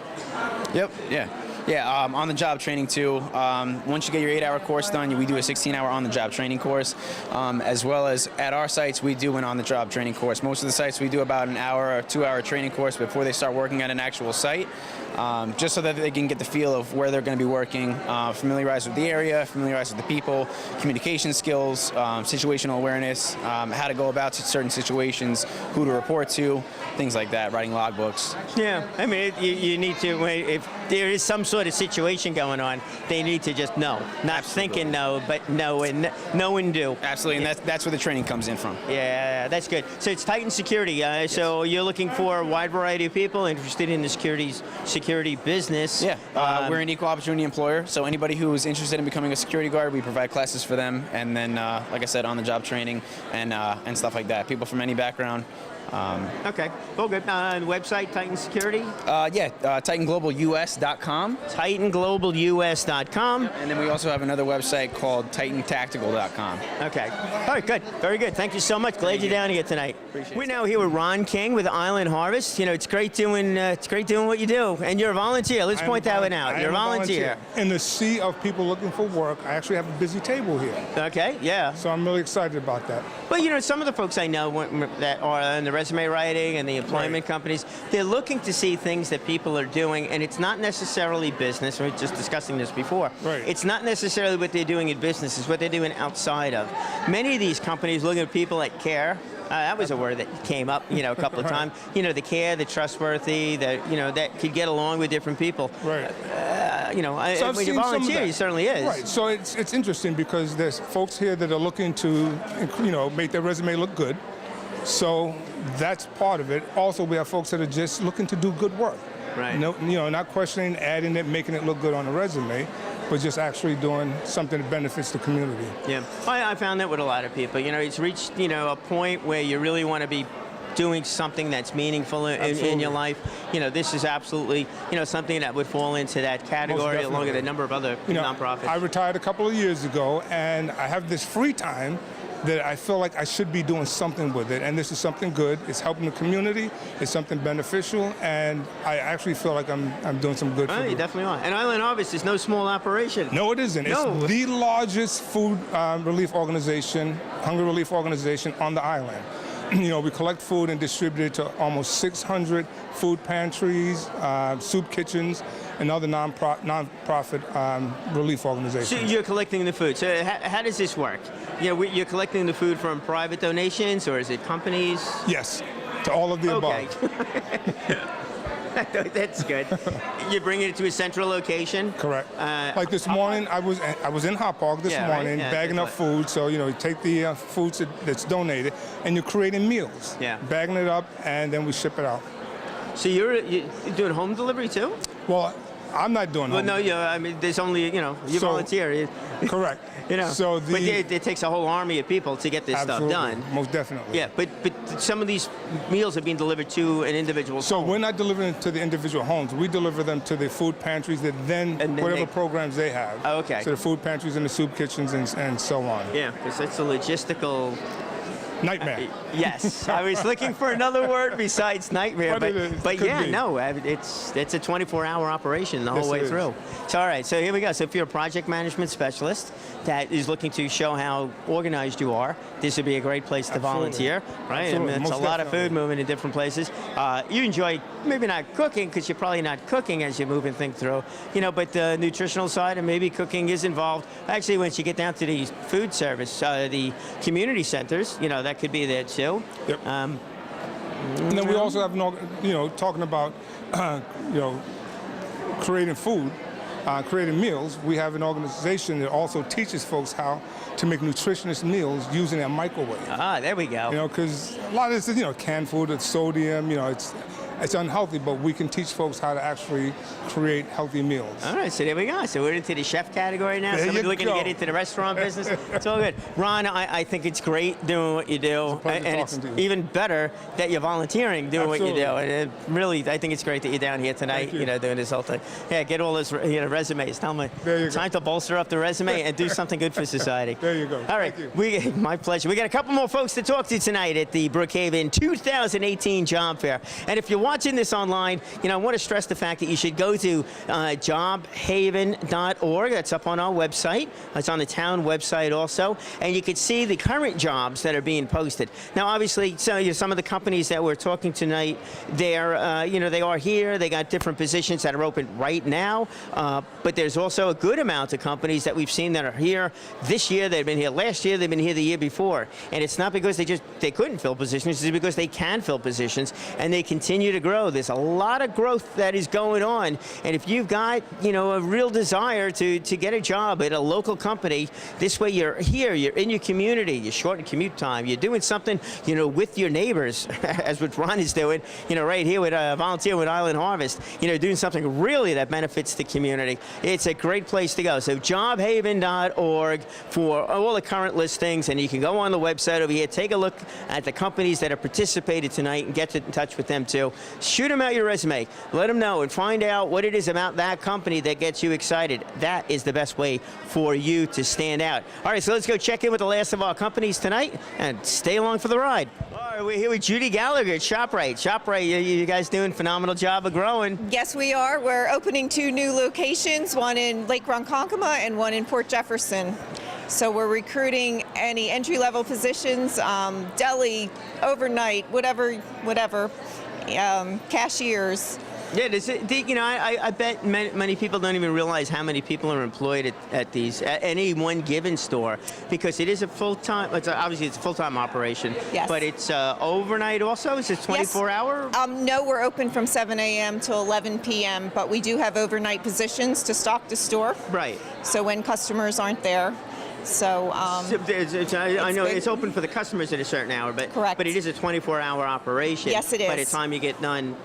Yep. Yeah. Yeah, on-the-job training too. Once you get your 8-hour course done, we do a 16-hour on-the-job training course, as well as at our sites, we do an on-the-job training course. Most of the sites, we do about an hour or 2-hour training course before they start working at an actual site, just so that they can get the feel of where they're going to be working, familiarize with the area, familiarize with the people, communication skills, situational awareness, how to go about certain situations, who to report to, things like that, writing logbooks. Yeah, I mean, you need to, if there is some sort of situation going on, they need to just know. Not thinking know, but know and do. Absolutely, and that's where the training comes in from. Yeah, that's good. So it's Titan Security. Yes. So you're looking for a wide variety of people interested in the security business. Yeah, we're an equal opportunity employer, so anybody who is interested in becoming a security guard, we provide classes for them, and then, like I said, on-the-job training and stuff like that. People from any background. Okay, all good. Website, Titan Security? TitanGlobalUS.com. TitanGlobalUS.com. And then we also have another website called TitanTactical.com. Okay. All right, good. Very good. Thank you so much. Glad you're down here tonight. We're now here with Ron King with Island Harvest. You know, it's great doing what you do. And you're a volunteer. Let's point that one out. You're a volunteer. In the sea of people looking for work, I actually have a busy table here. Okay, yeah. So I'm really excited about that. Well, you know, some of the folks I know that are in the resume writing and the employment companies, they're looking to see things that people are doing, and it's not necessarily business. We were just discussing this before. Right. It's not necessarily what they're doing in business, it's what they're doing outside of. Many of these companies look at people that care. That was a word that came up, you know, a couple of times. You know, the care, the trustworthy, that, you know, that could get along with different people. Right. You know, So when you volunteer, you certainly is. Right. So it's interesting because there's folks here that are looking to, you know, make their resume look good. So that's part of it. Also, we have folks that are just looking to do good work. Right. No, you know, not questioning, adding it, making it look good on the resume, but just actually doing something that benefits the community. Yeah, I found that with a lot of people. You know, it's reached, you know, a point where you really want to be doing something that's meaningful in your life. You know, this is absolutely, you know, something that would fall into that category along with a number of other nonprofits. I retired a couple of years ago, and I have this free time that I feel like I should be doing something with it, and this is something good. It's helping the community. It's something beneficial, and I actually feel like I'm doing some good for you definitely are. And Island Harvest is no small operation. No, it isn't. No. It's the largest food relief organization, hunger relief organization on the island. You know, we collect food and distribute it to almost 600 food pantries, soup kitchens, and other non-profit relief organizations. So you're collecting the food. So how does this work? You know, you're collecting the food from private donations, or is it companies? Yes, to all of the above. That's good. You're bringing it to a central location? Correct. Like this morning, I was in Hop Park this morning, bagging up food. So, you know, you take the foods that's donated, and you're creating meals. Yeah. Bagging it up, and then we ship it out. So you're doing home delivery too? Well, I'm not doing home delivery. Well, no, I mean, there's only, you know, you volunteer. Correct. You know, so but it takes a whole army of people to get this stuff done. Most definitely. Yeah, but some of these meals are being delivered to an individual home. So we're not delivering to the individual homes. We deliver them to the food pantries that then whatever programs they have. Oh, okay. So the food pantries and the soup kitchens and so on. Yeah, because it's a logistical nightmare. Yes, I was looking for another word besides nightmare, but yeah, no, it's a 24-hour operation the whole way through. So all right, so here we go. So if you're a project management specialist that is looking to show how organized you are, this would be a great place to volunteer, right? Absolutely. I mean, it's a lot of food moving in different places. You enjoy maybe not cooking because you're probably not cooking as you're moving things through, you know, but the nutritional side and maybe cooking is involved. Actually, once you get down to the food service, the community centers, you know, that could be there too. Yep. And then we also have, you know, talking about, you know, creating food, creating meals. We have an organization that also teaches folks how to make nutritious meals using a microwave. Ah, there we go. You know, because a lot of this is, you know, canned food, it's sodium, you know, it's unhealthy, but we can teach folks how to actually create healthy meals. All right, so there we go. So we're into the chef category now. Somebody looking to get into the restaurant business. It's all good. Ron, I think it's great doing what you do, and it's even better that you're volunteering doing what you do. And really, I think it's great that you're down here tonight, you know, doing this whole thing. Yeah, get all those resumes. Tell me, time to bolster up the resume and do something good for society. There you go. All right, my pleasure. We got a couple more folks to talk to tonight at the Brookhaven 2018 Job Fair. And if you're watching this online, you know, I want to stress the fact that you should go to jobhaven.org. That's up on our website. It's on the town website also. And you can see the current jobs that are being posted. Now, obviously, so, you know, some of the companies that we're talking tonight, they're, you know, they are here. They got different positions that are open right now. But there's also a good amount of companies that we've seen that are here this year. They've been here last year. They've been here the year before. And it's not because they couldn't fill positions. It's because they can fill positions. And they continue to to grow. There's a lot of growth that is going on, and if you've got, a real desire to get a job at a local company, this way you're here, you're in your community, you shorten commute time, you're doing something, with your neighbors, as what Ron is doing, right here with volunteer with Island Harvest, doing something really that benefits the community. It's a great place to go. So jobhaven.org for all the current listings, and you can go on the website over here, take a look at the companies that have participated tonight and get in touch with them too. Shoot them out your resume, let them know, and find out what it is about that company that gets you excited. That is the best way for you to stand out. All right, so let's go check in with the last of our companies tonight and stay along for the ride. All right, we're here with Judy Gallagher at ShopRite. ShopRite, you guys doing a phenomenal job of growing. Yes, we are. We're opening 2 new locations, one in Lake Ronkonkoma and one in Port Jefferson. So we're recruiting any entry-level positions, deli, overnight, whatever, cashiers. Yeah, I bet many people don't even realize how many people are employed at any one given store, because it is a full-time. Obviously it's a full-time operation. Yes. But it's overnight also. Is it 24-hour? Yes. No, we're open from 7 a.m. to 11 p.m. But we do have overnight positions to stock the store. Right. So when customers aren't there. So I know it's open for the customers at a certain hour, but correct. But it is a 24-hour operation. Yes, it is. By the time you get done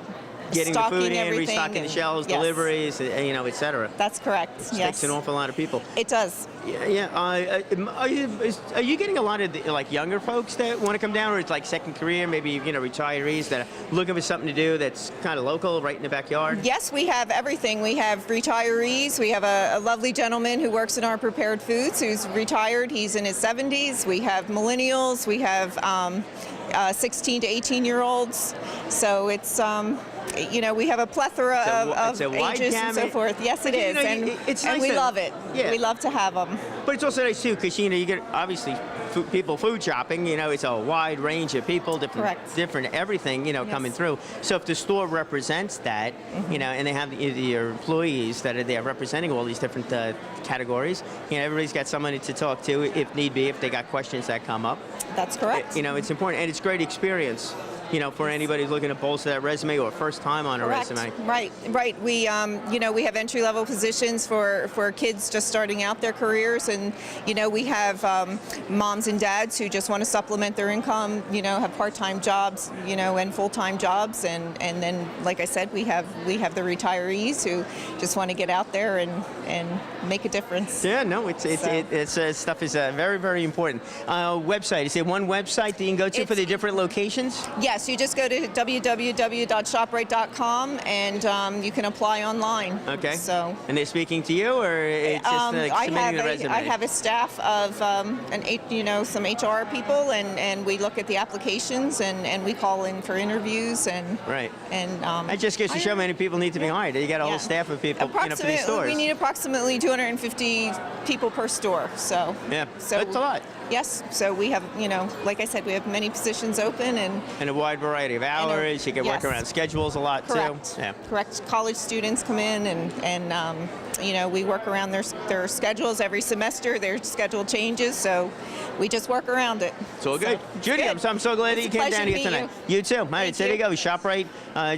getting Stocking the food in, everything, restocking the shelves, yes. deliveries, et cetera. That's correct. It yes. takes an awful lot of people. It does. Yeah. Are you getting a lot of younger folks that want to come down, or it's like second career, maybe retirees that are looking for something to do that's kind of local, right in the backyard? Yes, we have everything. We have retirees. We have a lovely gentleman who works in our prepared foods who's retired. He's in his 70s. We have millennials. We have 16 to 18-year-olds. So it's we have a plethora of ages and so forth. Yes, it is, it's and nice we love it. Yeah. We love to have them. But it's also nice too, because you get obviously people food shopping. It's a wide range of people, different everything coming through. So if the store represents that, and they have your employees that are there representing all these different categories, everybody's got someone to talk to if need be, if they got questions that come up. That's correct. It's important, and it's a great experience. For anybody who's looking to bolster that resume or first time on a resume. Right. We, we have entry-level positions for kids just starting out their careers, and we have moms and dads who just want to supplement their income. Have part-time jobs, and full-time jobs, and then, like I said, we have the retirees who just want to get out there and make a difference. Yeah, no, it's stuff is very, very important. Website, is there one website that you can go to for the different locations? Yes, you just go to www.shoprite.com and you can apply online. Okay. So. And they're speaking to you, or it's just submitting the resume? I have a staff of some HR people, and we look at the applications and we call in for interviews and. Right. And that just goes to show how many people need to be hired. You got a whole staff of people, for these stores. We need approximately 250 people per store. So. Yeah. So that's a lot. Yes. So we have, like I said, we have many positions open and a wide variety of hours. You can work around schedules a lot too. Yeah. Correct. College students come in and we work around their schedules every semester. Their schedule changes, so we just work around it. It's all good. Judy, I'm so glad that you came down here tonight. You too. All right, so there you go. ShopRite.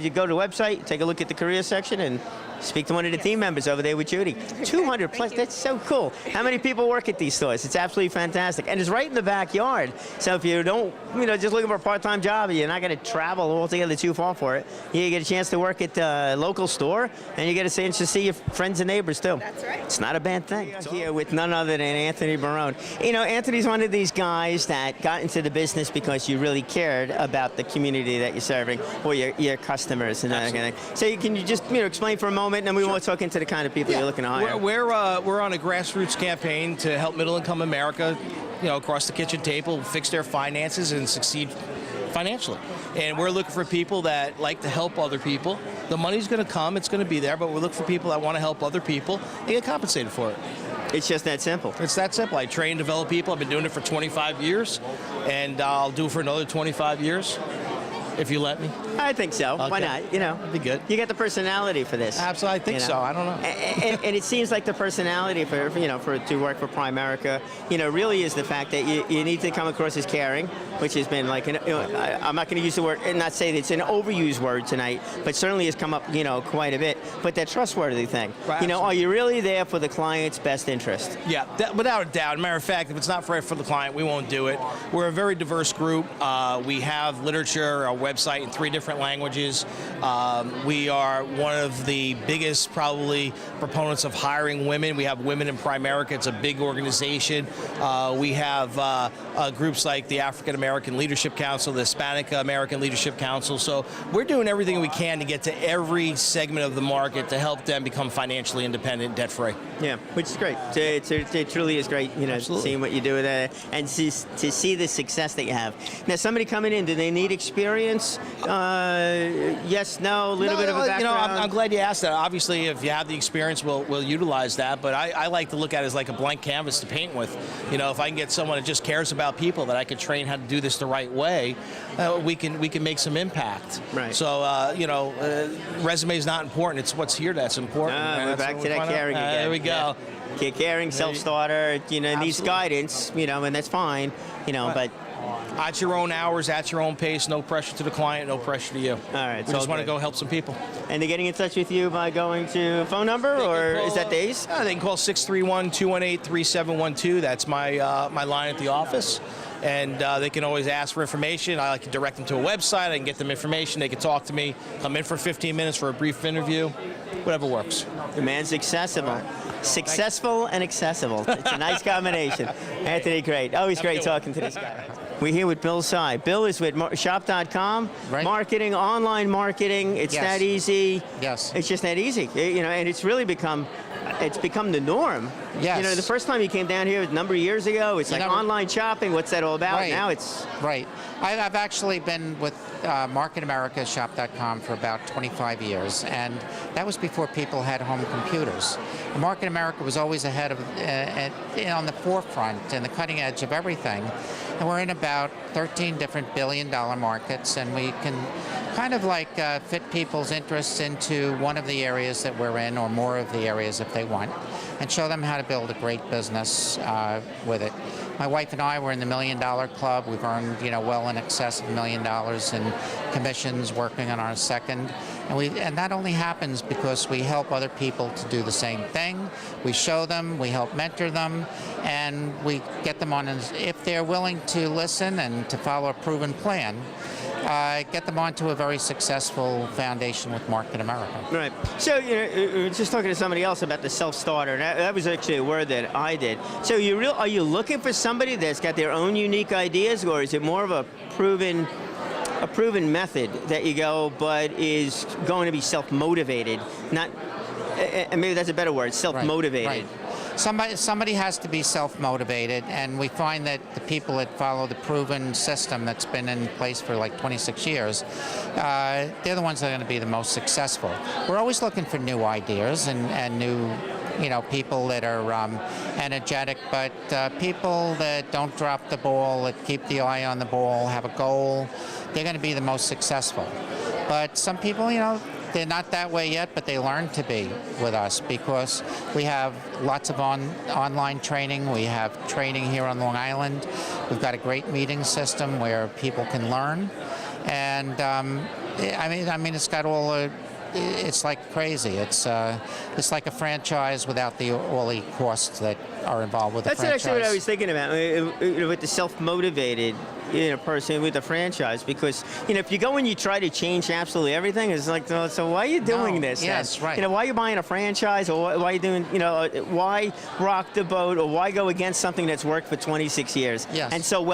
You go to the website, take a look at the career section, and speak to one of the team members over there with Judy. 200 plus, that's so cool. How many people work at these stores? It's absolutely fantastic. And it's right in the backyard. So if you don't, just looking for a part-time job, you're not going to travel altogether too far for it. You get a chance to work at a local store, and you get a chance to see your friends and neighbors too. That's right. It's not a bad thing. Here with none other than Anthony Barone. Anthony's one of these guys that got into the business because you really cared about the community that you're serving, or your customers and that kind of thing. So can you just explain for a moment, and then we want to talk into the kind of people you're looking to hire. We're on a grassroots campaign to help middle-income America, across the kitchen table, fix their finances and succeed financially. And we're looking for people that like to help other people. The money's going to come, it's going to be there, but we're looking for people that want to help other people and get compensated for it. It's just that simple. It's that simple. I train and develop people. I've been doing it for 25 years, and I'll do it for another 25 years. If you let me. I think so. Okay. Why not? That'd be good. You got the personality for this. Absolutely, I think so. I don't know. And it seems like the personality for to work for Primerica, really is the fact that you need to come across as caring, which has been like, I'm not going to use the word, and not say that it's an overused word tonight, but certainly has come up, quite a bit. But that trustworthy thing, Right, are you really there for the client's best interest? Yeah, without a doubt. Matter of fact, if it's not for the client, we won't do it. We're a very diverse group. We have literature, our website in 3 different languages. We are one of the biggest, probably, proponents of hiring women. We have Women in Primerica. It's a big organization. We have groups like the African American Leadership Council, the Hispanic American Leadership Council. So we're doing everything we can to get to every segment of the market to help them become financially independent, debt-free. Yeah, which is great. It truly is great, seeing what you do with that and to see the success that you have. Now, somebody coming in, do they need experience? Yes, no, a little bit of a background? I'm glad you asked that. Obviously, if you have the experience, we'll utilize that. But I like to look at it as like a blank canvas to paint with. If I can get someone that just cares about people, that I could train how to do this the right way, we can make some impact. Right. So, resume is not important. It's what's here that's important. We're back to that caring again. There we go. Yeah. Caring, self-starter, needs guidance, and that's fine, but... At your own hours, at your own pace, no pressure to the client, no pressure to you. All right. We just want to go help some people. And they're getting in touch with you by going to a phone number, or is that days? They can call 631-218-3712. That's my line at the office. And they can always ask for information. I like to direct them to a website. I can get them information. They can talk to me, come in for 15 minutes for a brief interview, whatever works. The man's accessible. Successful and accessible. It's a nice combination. Anthony, great. Always great talking to this guy. We're here with Bill Sy. Bill is with shop.com, marketing, online marketing. It's that easy. Yes. It's just that easy. And it's really become the norm. Yes. The first time you came down here a number of years ago, it's like online shopping. What's that all about? Right. Now it's... Right. I've actually been with Market America, shop.com for about 25 years, and that was before people had home computers. Market America was always ahead of, on the forefront and the cutting edge of everything. And we're in about 13 different billion-dollar markets, and we can kind of like fit people's interests into one of the areas that we're in, or more of the areas if they want, and show them how to build a great business with it. My wife and I were in the $1 Million Club. We've earned, well in excess of $1 million in commissions working on our second. And that only happens because we help other people to do the same thing. We show them, we help mentor them, and we get them on, if they're willing to listen and to follow a proven plan, get them onto a very successful foundation with Market America. Right. So, just talking to somebody else about the self-starter, that was actually a word that I did. So are you looking for somebody that's got their own unique ideas, or is it more of a proven method that you go, but is going to be self-motivated? Not, and maybe that's a better word, self-motivated. Right. Somebody has to be self-motivated, and we find that the people that follow the proven system that's been in place for like 26 years, they're the ones that are going to be the most successful. We're always looking for new ideas and new, people that are energetic, but people that don't drop the ball, that keep the eye on the ball, have a goal, they're going to be the most successful. But some people, they're not that way yet, but they learn to be with us because we have lots of online training. We have training here on Long Island. We've got a great meeting system where people can learn. And it's got all it's like crazy. It's like a franchise without all the costs that are involved with the franchise. That's actually what I was thinking about with the self-motivated person with the franchise, because if you go and you try to change absolutely everything, it's like, so why are you doing this? Yes, then? right. Why are you buying a franchise, or why are you doing? Why rock the boat, or why go against something that's worked for 26 years? Yes. And so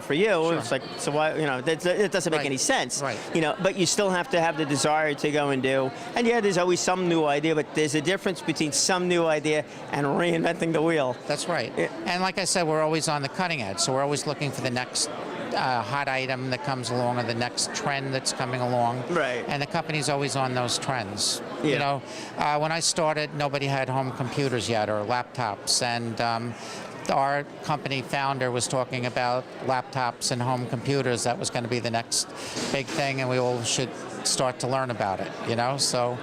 for you, it's like, so why? That doesn't make any sense. Right. But you still have to have the desire to go and do. And there's always some new idea, but there's a difference between some new idea and reinventing the wheel. That's right. Yeah. And like I said, we're always on the cutting edge, so we're always looking for the next hot item that comes along, or the next trend that's coming along. Right. And the company's always on those trends. Yeah. When I started, nobody had home computers yet, or laptops, and our company founder was talking about laptops and home computers. That was going to be the next big thing, and we all should start to learn about it, So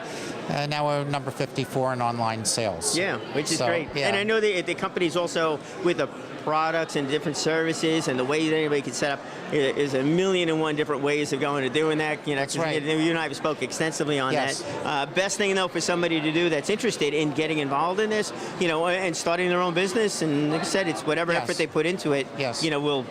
now we're number 54 in online sales. Yeah, which is So, great. yeah. And I know the company's also with the products and different services and the way that anybody can set up is 1,000,001 different ways of going to doing that. You know, That's right. You and I have spoke extensively on Yes. that. Best thing though for somebody to do that's interested in getting involved in this, you know, and starting their own business. And like I said, it's whatever Yes. effort they put into it. Yes. You know, will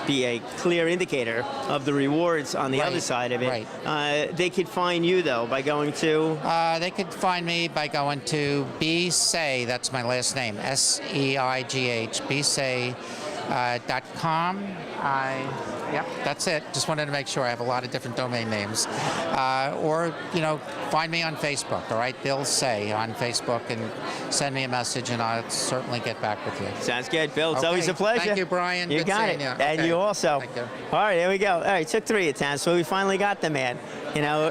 be a clear indicator of the rewards on the other side of it. Right. They could find you though by going to. They could find me by going to BSEIGH, that's my last name, SEIGH, BSEIGH.com. Yep, that's it. Just wanted to make sure. I have a lot of different domain names. Or, you know, find me on Facebook, all right? Bill Say on Facebook, and send me a message, and I'll certainly get back with you. Sounds good, Bill. It's Okay. always a pleasure. Thank you, Brian. You Good got seeing it. you. And Okay. you also. Thank you. All right, there we go. All right, took 3 attempts, so we finally got the man. You know,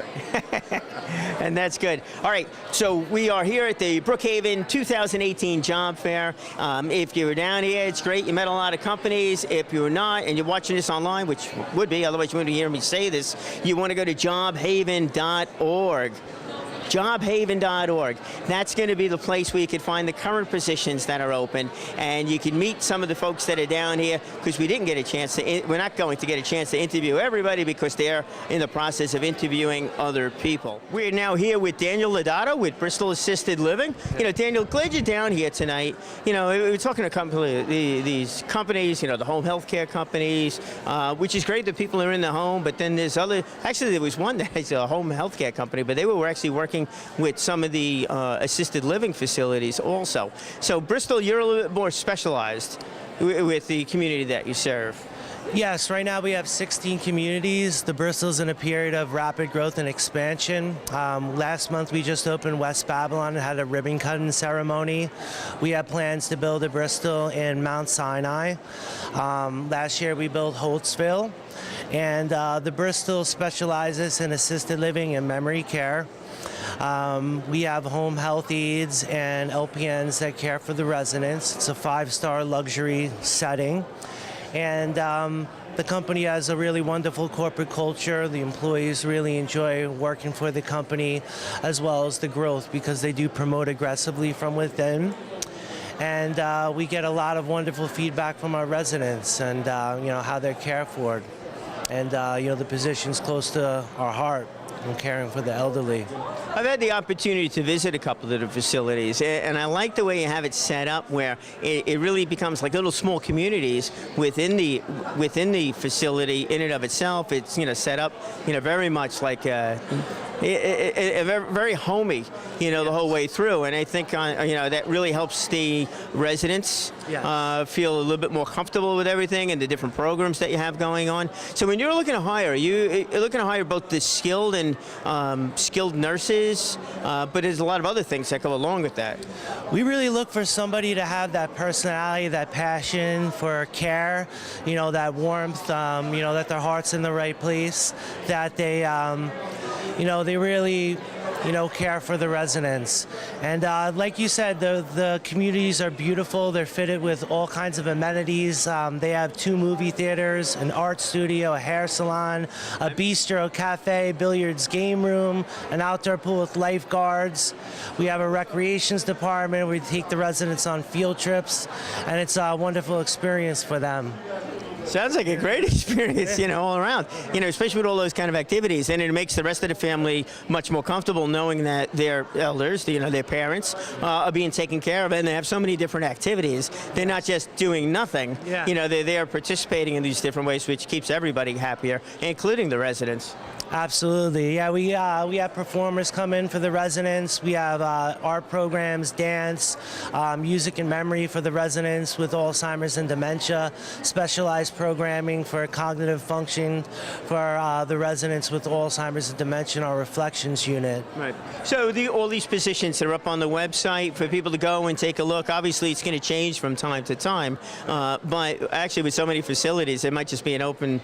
and that's good. All right, so we are here at the Brookhaven 2018 Job Fair. If you were down here, it's great. You met a lot of companies. If you're not, and you're watching this online, which would be, otherwise you wouldn't hear me say this, you want to go to jobhaven.org. jobhaven.org. That's going to be the place where you can find the current positions that are open, and you can meet some of the folks that are down here, because we didn't get a chance to, we're not going to get a chance to interview everybody because they're in the process of interviewing other people. We're now here with Daniel Lodato with Bristol Assisted Living. You know, Daniel, glad you're down here tonight. You know, we're talking to these companies, you know, the home health care companies, which is great that people are in the home, but then there's other, actually there was one that is a home health care company, but they were actually working with some of the assisted living facilities also. So Bristol, you're a little bit more specialized with the community that you serve. Yes, right now we have 16 communities. The Bristol's in a period of rapid growth and expansion. Last month we just opened West Babylon and had a ribbon cutting ceremony. We have plans to build a Bristol in Mount Sinai. Last year we built Holtzville. And the Bristol specializes in assisted living and memory care. We have home health aides and LPNs that care for the residents. It's a 5-star luxury setting. And the company has a really wonderful corporate culture. The employees really enjoy working for the company, as well as the growth, because they do promote aggressively from within. And we get a lot of wonderful feedback from our residents and you know, how they're cared for. And you know, the position's close to our heart in caring for the elderly. I've had the opportunity to visit a couple of the facilities, and I like the way you have it set up, where it really becomes like little small communities within the facility in and of itself. It's, you know, set up, you know, very much like very homey, you know, the whole way through. And I think you know, that really helps the residents feel a little bit more comfortable with everything and the different programs that you have going on. So when you're looking to hire, you're looking to hire both the skilled and skilled nurses, but there's a lot of other things that go along with that. We really look for somebody to have that personality, that passion for care, you know, that warmth, you know, that their heart's in the right place, that they, you know, they really, you know, care for the residents. And like you said, the communities are beautiful. They're fitted with all kinds of amenities. They have 2 movie theaters, an art studio, a hair salon, a bistro, cafe, billiards, game room, an outdoor pool with lifeguards. We have a recreations department. We take the residents on field trips, and it's a wonderful experience for them. Sounds like a great experience, you know, all around. You know, especially with all those kind of activities, and it makes the rest of the family much more comfortable knowing that their elders, you know, their parents, are being taken care of, and they have so many different activities. They're not just doing nothing. Yeah. You know, they are participating in these different ways, which keeps everybody happier, including the residents. Absolutely. Yeah, we have performers come in for the residents. We have art programs, dance, music and memory for the residents with Alzheimer's and dementia, specialized programming for cognitive function for the residents with Alzheimer's and dementia, our reflections unit. Right. So all these positions are up on the website for people to go and take a look. Obviously, it's going to change from time to time, but actually with so many facilities, it might just be an open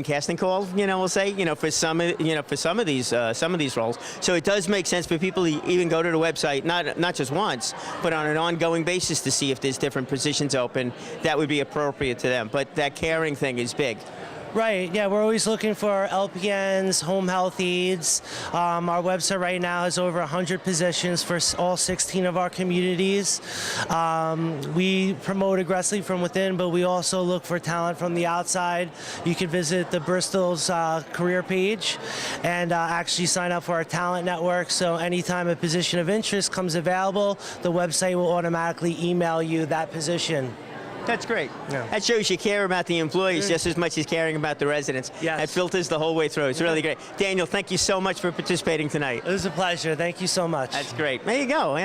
casting call, you know, we'll say. You know, for some of these roles. So it does make sense for people to even go to the website, not just once, but on an ongoing basis to see if there's different positions open that would be appropriate to them. But that caring thing is big. Right, yeah, we're always looking for LPNs, home health aides. Our website right now has over 100 positions for all 16 of our communities. We promote aggressively from within, but we also look for talent from the outside. You can visit the Bristol's career page and actually sign up for our talent network. So anytime a position of interest comes available, the website will automatically email you that position. That's great. Yeah. That shows you care about the employees just as much as caring about the residents. Yes. That filters the whole way through. It's really great. Daniel, thank you so much for participating tonight. It was a pleasure. Thank you so much. That's great. There you go.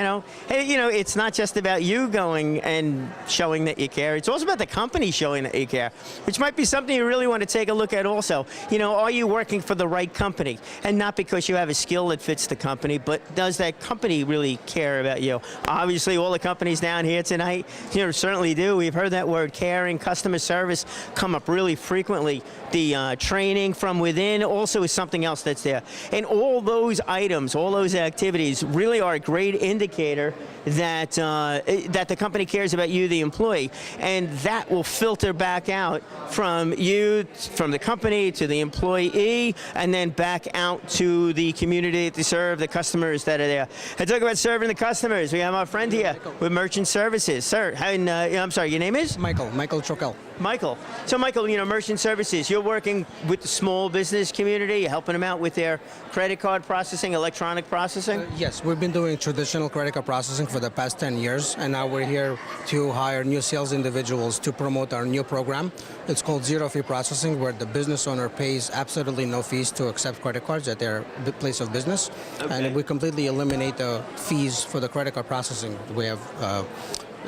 Hey, it's not just about you going and showing that you care. It's also about the company showing that you care, which might be something you really want to take a look at also. Are you working for the right company? And not because you have a skill that fits the company, but does that company really care about you? Obviously, all the companies down here tonight, certainly do. We've heard that word caring, customer service come up really frequently. The training from within also is something else that's there. And all those items, all those activities really are a great indicator that that the company cares about you, the employee, and that will filter back out from you, from the company to the employee, and then back out to the community to serve the customers that are there. And talk about serving the customers. We have our friend here with Merchant Services. Sir, I'm sorry, your name is? Michael Trokel. Michael. So Michael, Merchant Services, you're working with the small business community, you're helping them out with their credit card processing, electronic processing? Yes, we've been doing traditional credit card processing for the past 10 years, and now we're here to hire new sales individuals to promote our new program. It's called Zero Fee Processing, where the business owner pays absolutely no fees to accept credit cards at their place of business. Okay. And we completely eliminate the fees for the credit card processing. We have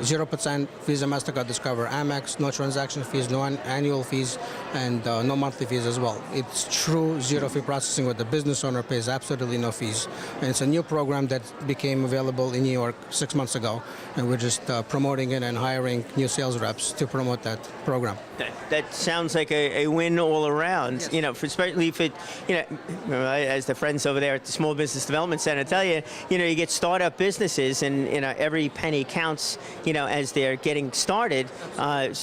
0% Visa, MasterCard, Discover, Amex, no transaction fees, no annual fees, and no monthly fees as well. It's true zero-fee processing where the business owner pays absolutely no fees. And it's a new program that became available in New York 6 months ago, and we're just promoting it and hiring new sales reps to promote that program. That sounds like a win all around. Yes. Especially if it, as the friends over there at the Small Business Development Center tell you, you get startup businesses, and every penny counts. As they're getting started, and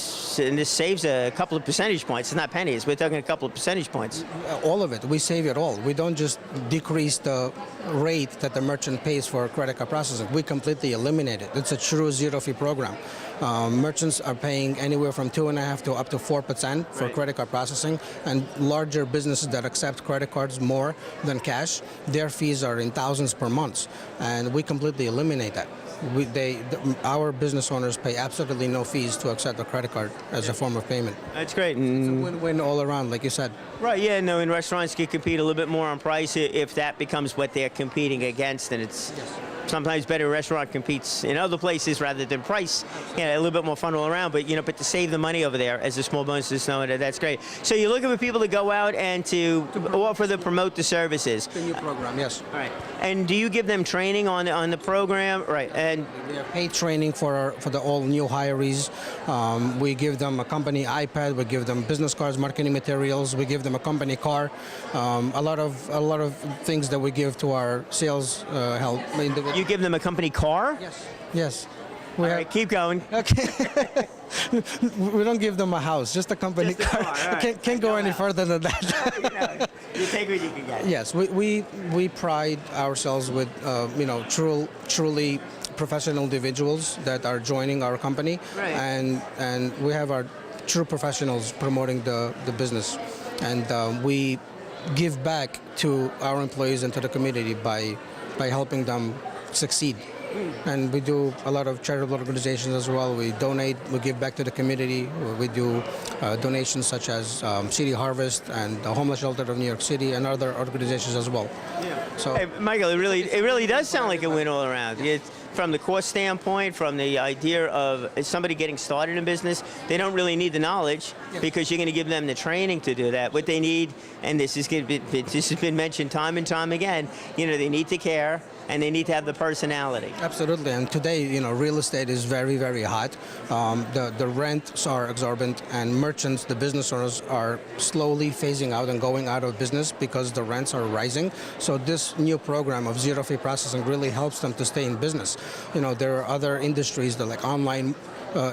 this saves a couple of percentage points. It's not pennies. We're talking a couple of percentage points. All of it. We save it all. We don't just decrease the rate that the merchant pays for credit card processing. We completely eliminate it. It's a true zero-fee program. Merchants are paying anywhere from 2.5% to up to 4% for credit card processing, and larger businesses that accept credit cards more than cash, their fees are in thousands per month, and we completely eliminate that. Our business owners pay absolutely no fees to accept a credit card as a form of payment. That's great. It's a win-win all around, like you said. Right, yeah, no, and restaurants can compete a little bit more on price if that becomes what they're competing against, and it's sometimes better a restaurant competes in other places rather than price. A little bit more fun all around, but to save the money over there as a small business owner, that's great. So you're looking for people to go out and to offer to promote the services. The new program, yes. All right. And do you give them training on the program? Right. And we have paid training for the all new hirees. We give them a company iPad. We give them business cards, marketing materials. We give them a company car. A lot of things that we give to our sales help. You give them a company car? Yes. Yes. All right, keep going. Okay. We don't give them a house, just a company car. Right. Can't go any further than that. You take what you can get. Yes, we pride ourselves with truly professional individuals that are joining our company, right. and we have our true professionals promoting the business, and we give back to our employees and to the community by helping them succeed. And we do a lot of charitable organizations as well. We donate, we give back to the community. We do donations such as City Harvest and the Homeless Shelter of New York City and other organizations as well. Yeah. So, hey, Michael, it really does sound like a win all around. From the cost standpoint, from the idea of somebody getting started in business, they don't really need the knowledge because you're going to give them the training to do that. What they need, and this has been mentioned time and time again, they need to care and they need to have the personality. Absolutely, and today, real estate is very, very hot. The rents are exorbitant, and merchants, the business owners, are slowly phasing out and going out of business because the rents are rising. So this new program of zero-fee processing really helps them to stay in business. There are other industries that like online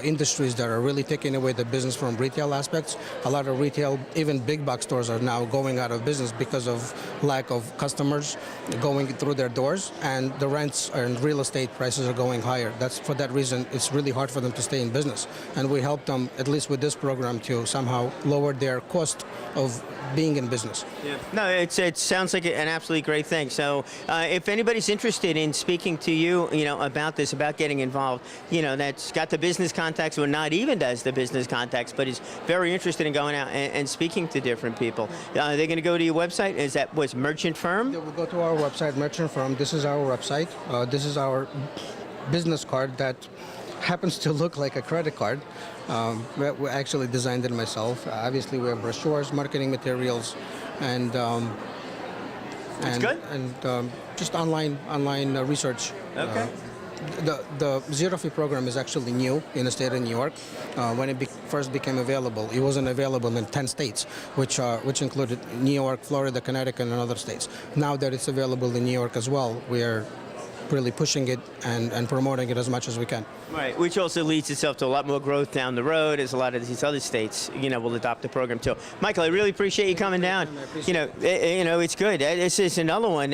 industries that are really taking away the business from retail aspects. A lot of retail, even big box stores, are now going out of business because of lack of customers going through their doors, and the rents and real estate prices are going higher. That's for that reason it's really hard for them to stay in business. And we help them, at least with this program, to somehow lower their cost of being in business. Yeah. No, it sounds like an absolutely great thing. So if anybody's interested in speaking to you, about this, about getting involved, that's got the business contacts, or not even does the business contacts, but is very interested in going out and speaking to different people, they're going to go to your website. Is that what's Merchant Firm? Yeah, we'll go to our website, Merchant Firm. This is our website. This is our business card that happens to look like a credit card. We actually designed it myself. Obviously, we have brochures, marketing materials, and good. And just online research. Okay. The zero fee program is actually new in the state of New York. When it first became available, it wasn't available in 10 states, which included New York, Florida, Connecticut, and other states. Now that it's available in New York as well, we are really pushing it and promoting it as much as we can. Right, which also leads itself to a lot more growth down the road as a lot of these other states, will adopt the program too. Michael, I really appreciate you coming down. It's good. This is another one,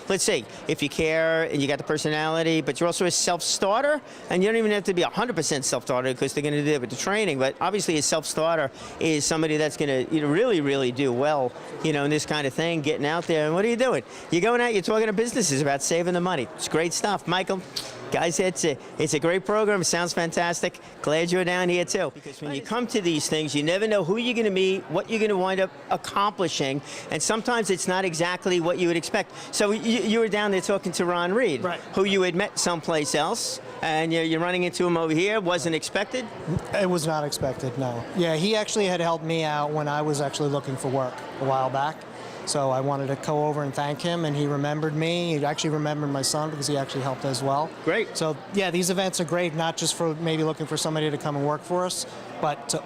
let's see, if you care and you got the personality, but you're also a self-starter, and you don't even have to be 100% self-starter because they're going to do it with the training, but obviously a self-starter is somebody that's going to really, really do well, in this kind of thing, getting out there. And what are you doing? You're going out, you're talking to businesses about saving the money. It's great stuff. Michael, guys, it's a great program. It sounds fantastic. Glad you're down here too. Because when you come to these things, you never know who you're going to meet, what you're going to wind up accomplishing, and sometimes it's not exactly what you would expect. So you were down there talking to Ron Reed, right, who you had met someplace else, and you're running into him over here. Wasn't expected? It was not expected, no. Yeah, he actually had helped me out when I was actually looking for work a while back. So I wanted to go over and thank him, and he remembered me. He actually remembered my son because he actually helped as well. Great. So yeah, these events are great, not just for maybe looking for somebody to come and work for us, but to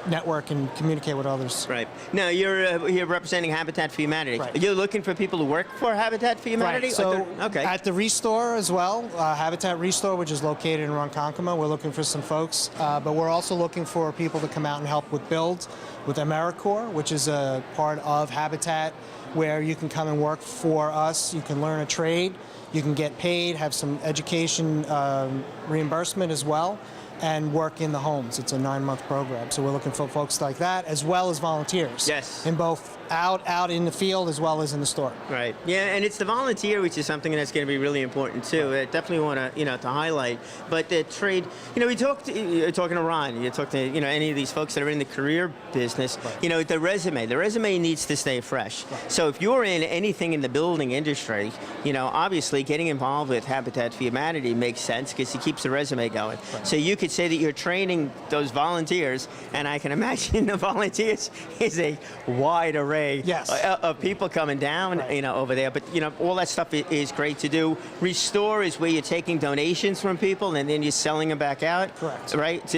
network and communicate with others. Right. Now, you're here representing Habitat for Humanity. Right. You're looking for people to work for Habitat for Humanity? Right. So okay. At the Restore as well, Habitat Restore, which is located in Ronkonkoma, we're looking for some folks, but we're also looking for people to come out and help with Build, with AmeriCorps, which is a part of Habitat, where you can come and work for us. You can learn a trade, you can get paid, have some education reimbursement as well, and work in the homes. It's a 9-month program. So we're looking for folks like that, as well as volunteers. Yes. In both out in the field as well as in the store. Right. Yeah, and it's the volunteer, which is something that's going to be really important too. I definitely want to, to highlight. But the trade, you're talking to Ron, you talk to, any of these folks that are in the career business, right, the resume needs to stay fresh. Right. So if you're in anything in the building industry, obviously getting involved with Habitat for Humanity makes sense because it keeps the resume going. Right. So you could say that you're training those volunteers, and I can imagine the volunteers is a wide array, yes, of people coming down, right, over there. But all that stuff is great to do. Restore is where you're taking donations from people and then you're selling them back out. Correct. Right.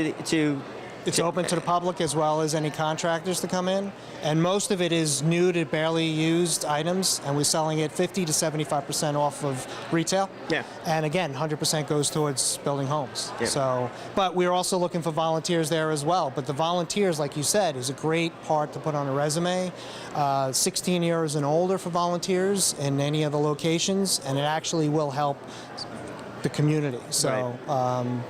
It's open to the public as well as any contractors to come in, and most of it is new to barely used items, and we're selling it 50 to 75% off of retail. Yeah. And again, 100% goes towards building homes. Yeah. So, but we're also looking for volunteers there as well. But the volunteers, like you said, is a great part to put on a resume. 16 years and older for volunteers in any of the locations, and it actually will help the community. So. Right.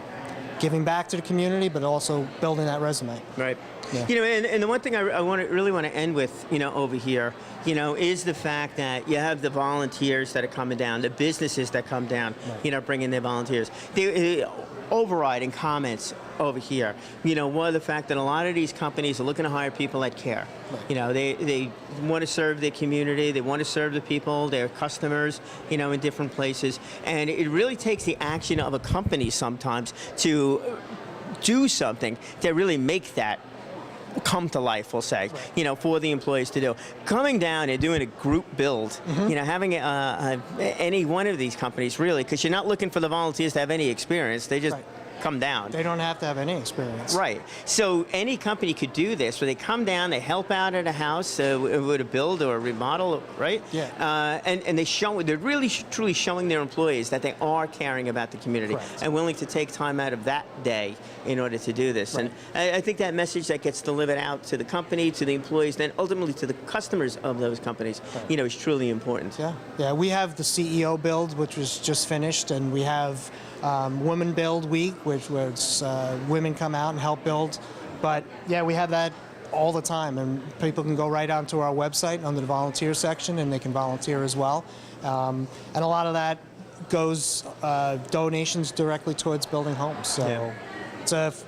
Giving back to the community, but also building that resume. Right. Yeah. And the one thing I really want to end with, over here, is the fact that you have the volunteers that are coming down, the businesses that come down, right, bringing their volunteers. The overriding comments over here, one, the fact that a lot of these companies are looking to hire people that care. Right. They want to serve their community, they want to serve the people, their customers, in different places. And it really takes the action of a company sometimes to do something to really make that come to life, we'll say, right, for the employees to do. Coming down and doing a group build, mm-hmm, having any one of these companies really, because you're not looking for the volunteers to have any experience. They just, right, come down. They don't have to have any experience. Right. So any company could do this, where they come down, they help out at a house with a build or a remodel, right? Yeah. And they're really truly showing their employees that they are caring about the community and willing to take time out of that day in order to do this. Right. And I think that message that gets delivered out to the company, to the employees, then ultimately to the customers of those companies, is truly important. Yeah. Yeah. We have the CEO build, which was just finished, and we have Women Build Week, where women come out and help build. But yeah, we have that all the time, and people can go right onto our website under the volunteer section, and they can volunteer as well. And a lot of that goes donations directly towards building homes. So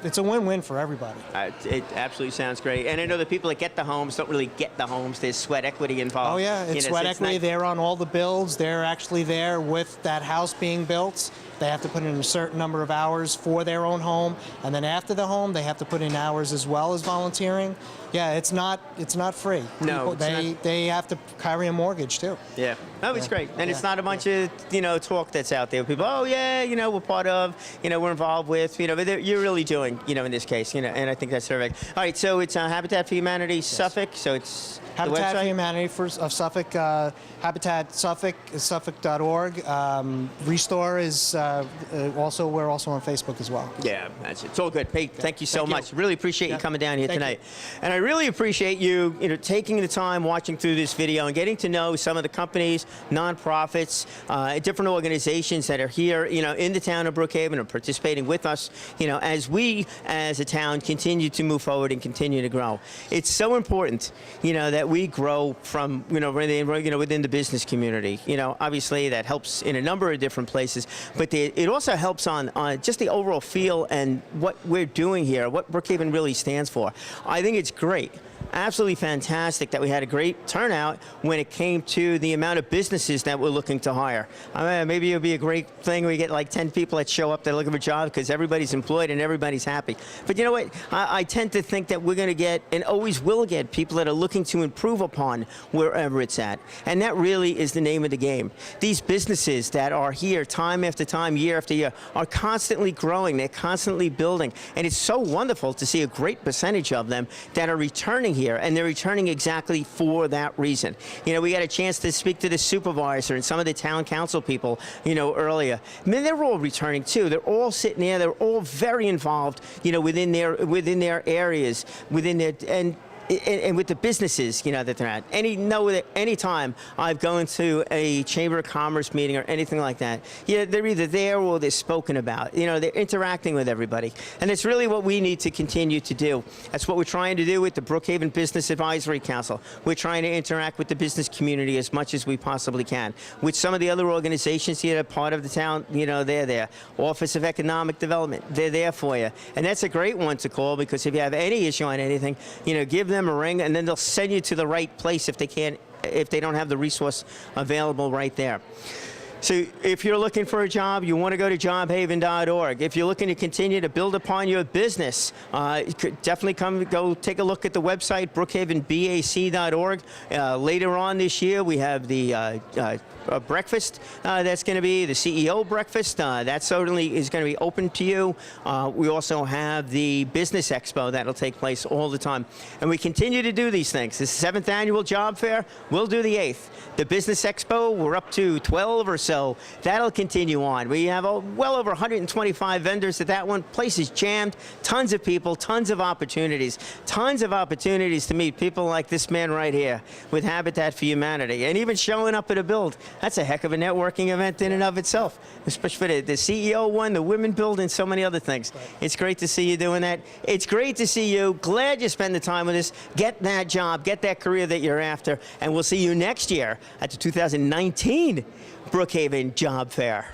it's a win-win for everybody. It absolutely sounds great. And I know the people that get the homes don't really get the homes. There's sweat equity involved. Oh yeah, it's sweat equity. They're on all the builds. They're actually there with that house being built. They have to put in a certain number of hours for their own home, and then after the home, they have to put in hours as well as volunteering. Yeah, it's not free. No, they have to carry a mortgage too. Yeah, that was great, and it's not a bunch of talk that's out there. People, oh yeah, we're part of, we're involved with, but you're really doing, in this case, and I think that's terrific. All right, so it's Habitat for Humanity Suffolk, so it's Habitat for Humanity of Suffolk, Habitat Suffolk is suffolk.org. Restore is we're also on Facebook as well. Yeah, that's it. It's all good. Hey, thank you so much. Really appreciate you coming down here tonight. And I really appreciate you, taking the time, watching through this video and getting to know some of the companies, nonprofits, different organizations that are here, in the town of Brookhaven and participating with us, as we as a town continue to move forward and continue to grow. It's so important, that we grow from, within the business community. Obviously that helps in a number of different places, but it also helps on just the overall feel and what we're doing here, what Brookhaven really stands for. I think it's great. Absolutely fantastic that we had a great turnout when it came to the amount of businesses that we're looking to hire. Maybe it would be a great thing where you get like 10 people that show up that are looking for jobs because everybody's employed and everybody's happy. But you know what? I tend to think that we're going to get, and always will get, people that are looking to improve upon wherever it's at. And that really is the name of the game. These businesses that are here time after time, year after year, are constantly growing. They're constantly building. And it's so wonderful to see a great percentage of them that are returning here, and they're returning exactly for that reason. We got a chance to speak to the supervisor and some of the town council people, earlier. I mean, they're all returning too. They're all sitting there. They're all very involved, within their areas, and with the businesses, that they're at. Any time I've gone to a Chamber of Commerce meeting or anything like that, they're either there or they're spoken about. They're interacting with everybody. And it's really what we need to continue to do. That's what we're trying to do with the Brookhaven Business Advisory Council. We're trying to interact with the business community as much as we possibly can. With some of the other organizations here that are part of the town, they're there. Office of Economic Development, they're there for you. And that's a great one to call, because if you have any issue on anything, give them a ring, and then they'll send you to the right place if they don't have the resource available right there. So if you're looking for a job, you want to go to jobhaven.org. If you're looking to continue to build upon your business, you could definitely go take a look at the website, brookhavenbac.org. Later on this year, we have the breakfast that's going to be the CEO breakfast. That certainly is going to be open to you. We also have the Business Expo that'll take place all the time. And we continue to do these things. The 7th annual job fair, we'll do the 8th. The Business Expo, we're up to 12 or so. That'll continue on. We have well over 125 vendors at that one. Place is jammed. Tons of people, tons of opportunities. Tons of opportunities to meet people like this man right here with Habitat for Humanity. And even showing up at a build. That's a heck of a networking event in and of itself, especially for the CEO one, the Women Build, and so many other things. Right. It's great to see you doing that. It's great to see you. Glad you spend the time with us. Get that job, get that career that you're after, and we'll see you next year at the 2019 Brookhaven Job Fair.